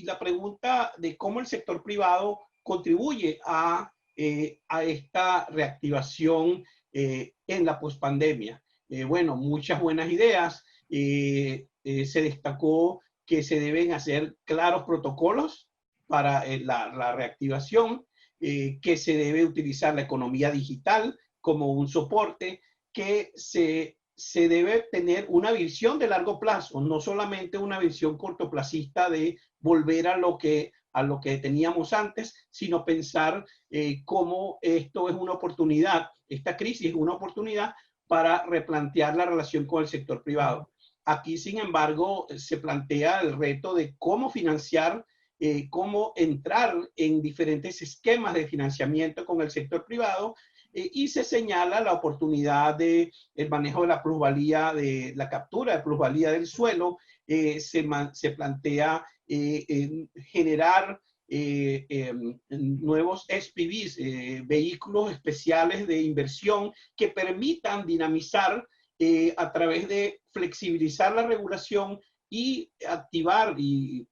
la pregunta de cómo el sector privado contribuye a esta reactivación en la pospandemia. Bueno, muchas buenas ideas. Se destacó que se deben hacer claros protocolos para la reactivación, que se debe utilizar la economía digital como un soporte, que se debe tener una visión de largo plazo, no solamente una visión cortoplacista de volver a lo que teníamos antes, sino pensar cómo esto es una oportunidad, esta crisis es una oportunidad para replantear la relación con el sector privado. Aquí, sin embargo, se plantea el reto de cómo financiar, cómo entrar en diferentes esquemas de financiamiento con el sector privado, y se señala la oportunidad del manejo de la plusvalía, de la captura de plusvalía del suelo. Se plantea generar nuevos SPVs, vehículos especiales de inversión que permitan dinamizar a través de flexibilizar la regulación y activar y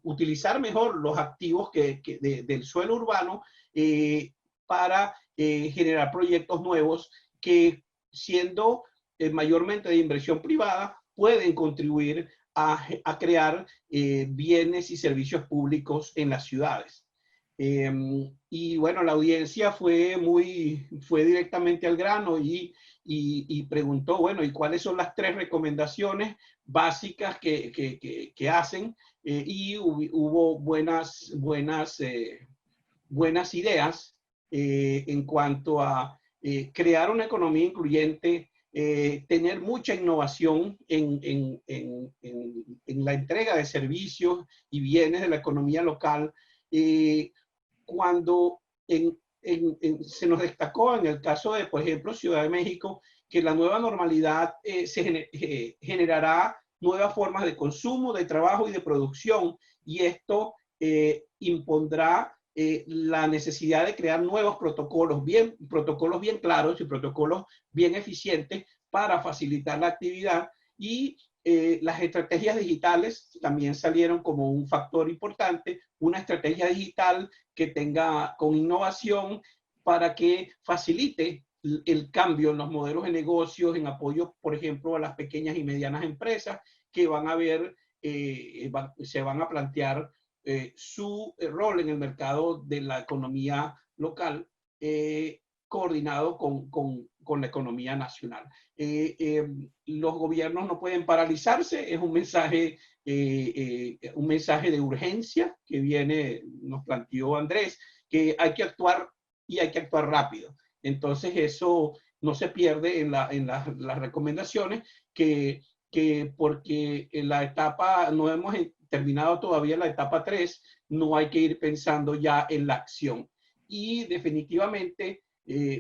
utilizar mejor los activos del suelo urbano para generar proyectos nuevos que, siendo mayormente de inversión privada, pueden contribuir a crear bienes y servicios públicos en las ciudades. Y bueno, la audiencia fue directamente al grano y preguntó, bueno, ¿y cuáles son las 3 recomendaciones básicas que hacen? Y hubo buenas ideas en cuanto a crear una economía incluyente, tener mucha innovación en la entrega de servicios y bienes de la economía local. Cuando se nos destacó en el caso de, por ejemplo, Ciudad de México, que la nueva normalidad generará nuevas formas de consumo, de trabajo y de producción, y esto impondrá la necesidad de crear nuevos protocolos bien claros y protocolos bien eficientes para facilitar la actividad. Y las estrategias digitales también salieron como un factor importante, una estrategia digital que tenga con innovación para que facilite el cambio en los modelos de negocios, en apoyo, por ejemplo, a las pequeñas y medianas empresas que van a ver, se van a plantear su rol en el mercado de la economía local, coordinado con la economía nacional. Los gobiernos no pueden paralizarse, es un mensaje de urgencia que nos planteó Andrés, que hay que actuar y hay que actuar rápido. Entonces eso no se pierde en las recomendaciones porque en la etapa, no hemos terminado todavía la etapa 3, no hay que ir pensando ya en la acción. Y definitivamente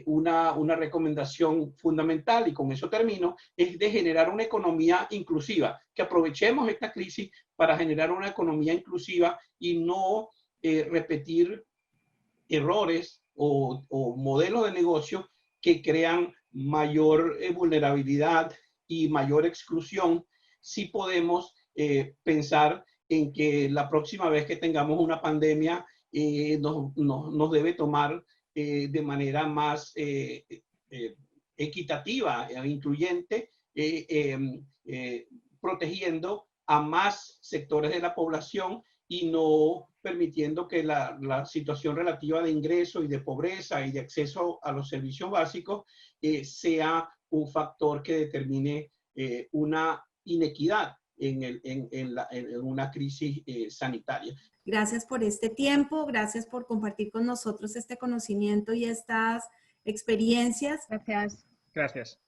una recomendación fundamental, y con eso termino, es de generar una economía inclusiva, que aprovechemos esta crisis para generar una economía inclusiva y no repetir errores o modelos de negocio que crean mayor vulnerabilidad y mayor exclusión. Si podemos pensar en que la próxima vez que tengamos una pandemia nos debe tomar de manera más equitativa e incluyente, protegiendo a más sectores de la población y no permitiendo que la situación relativa de ingreso y de pobreza y de acceso a los servicios básicos sea un factor que determine una inequidad en una crisis sanitaria. Gracias por este tiempo, gracias por compartir con nosotros este conocimiento y estas experiencias. Gracias. Gracias.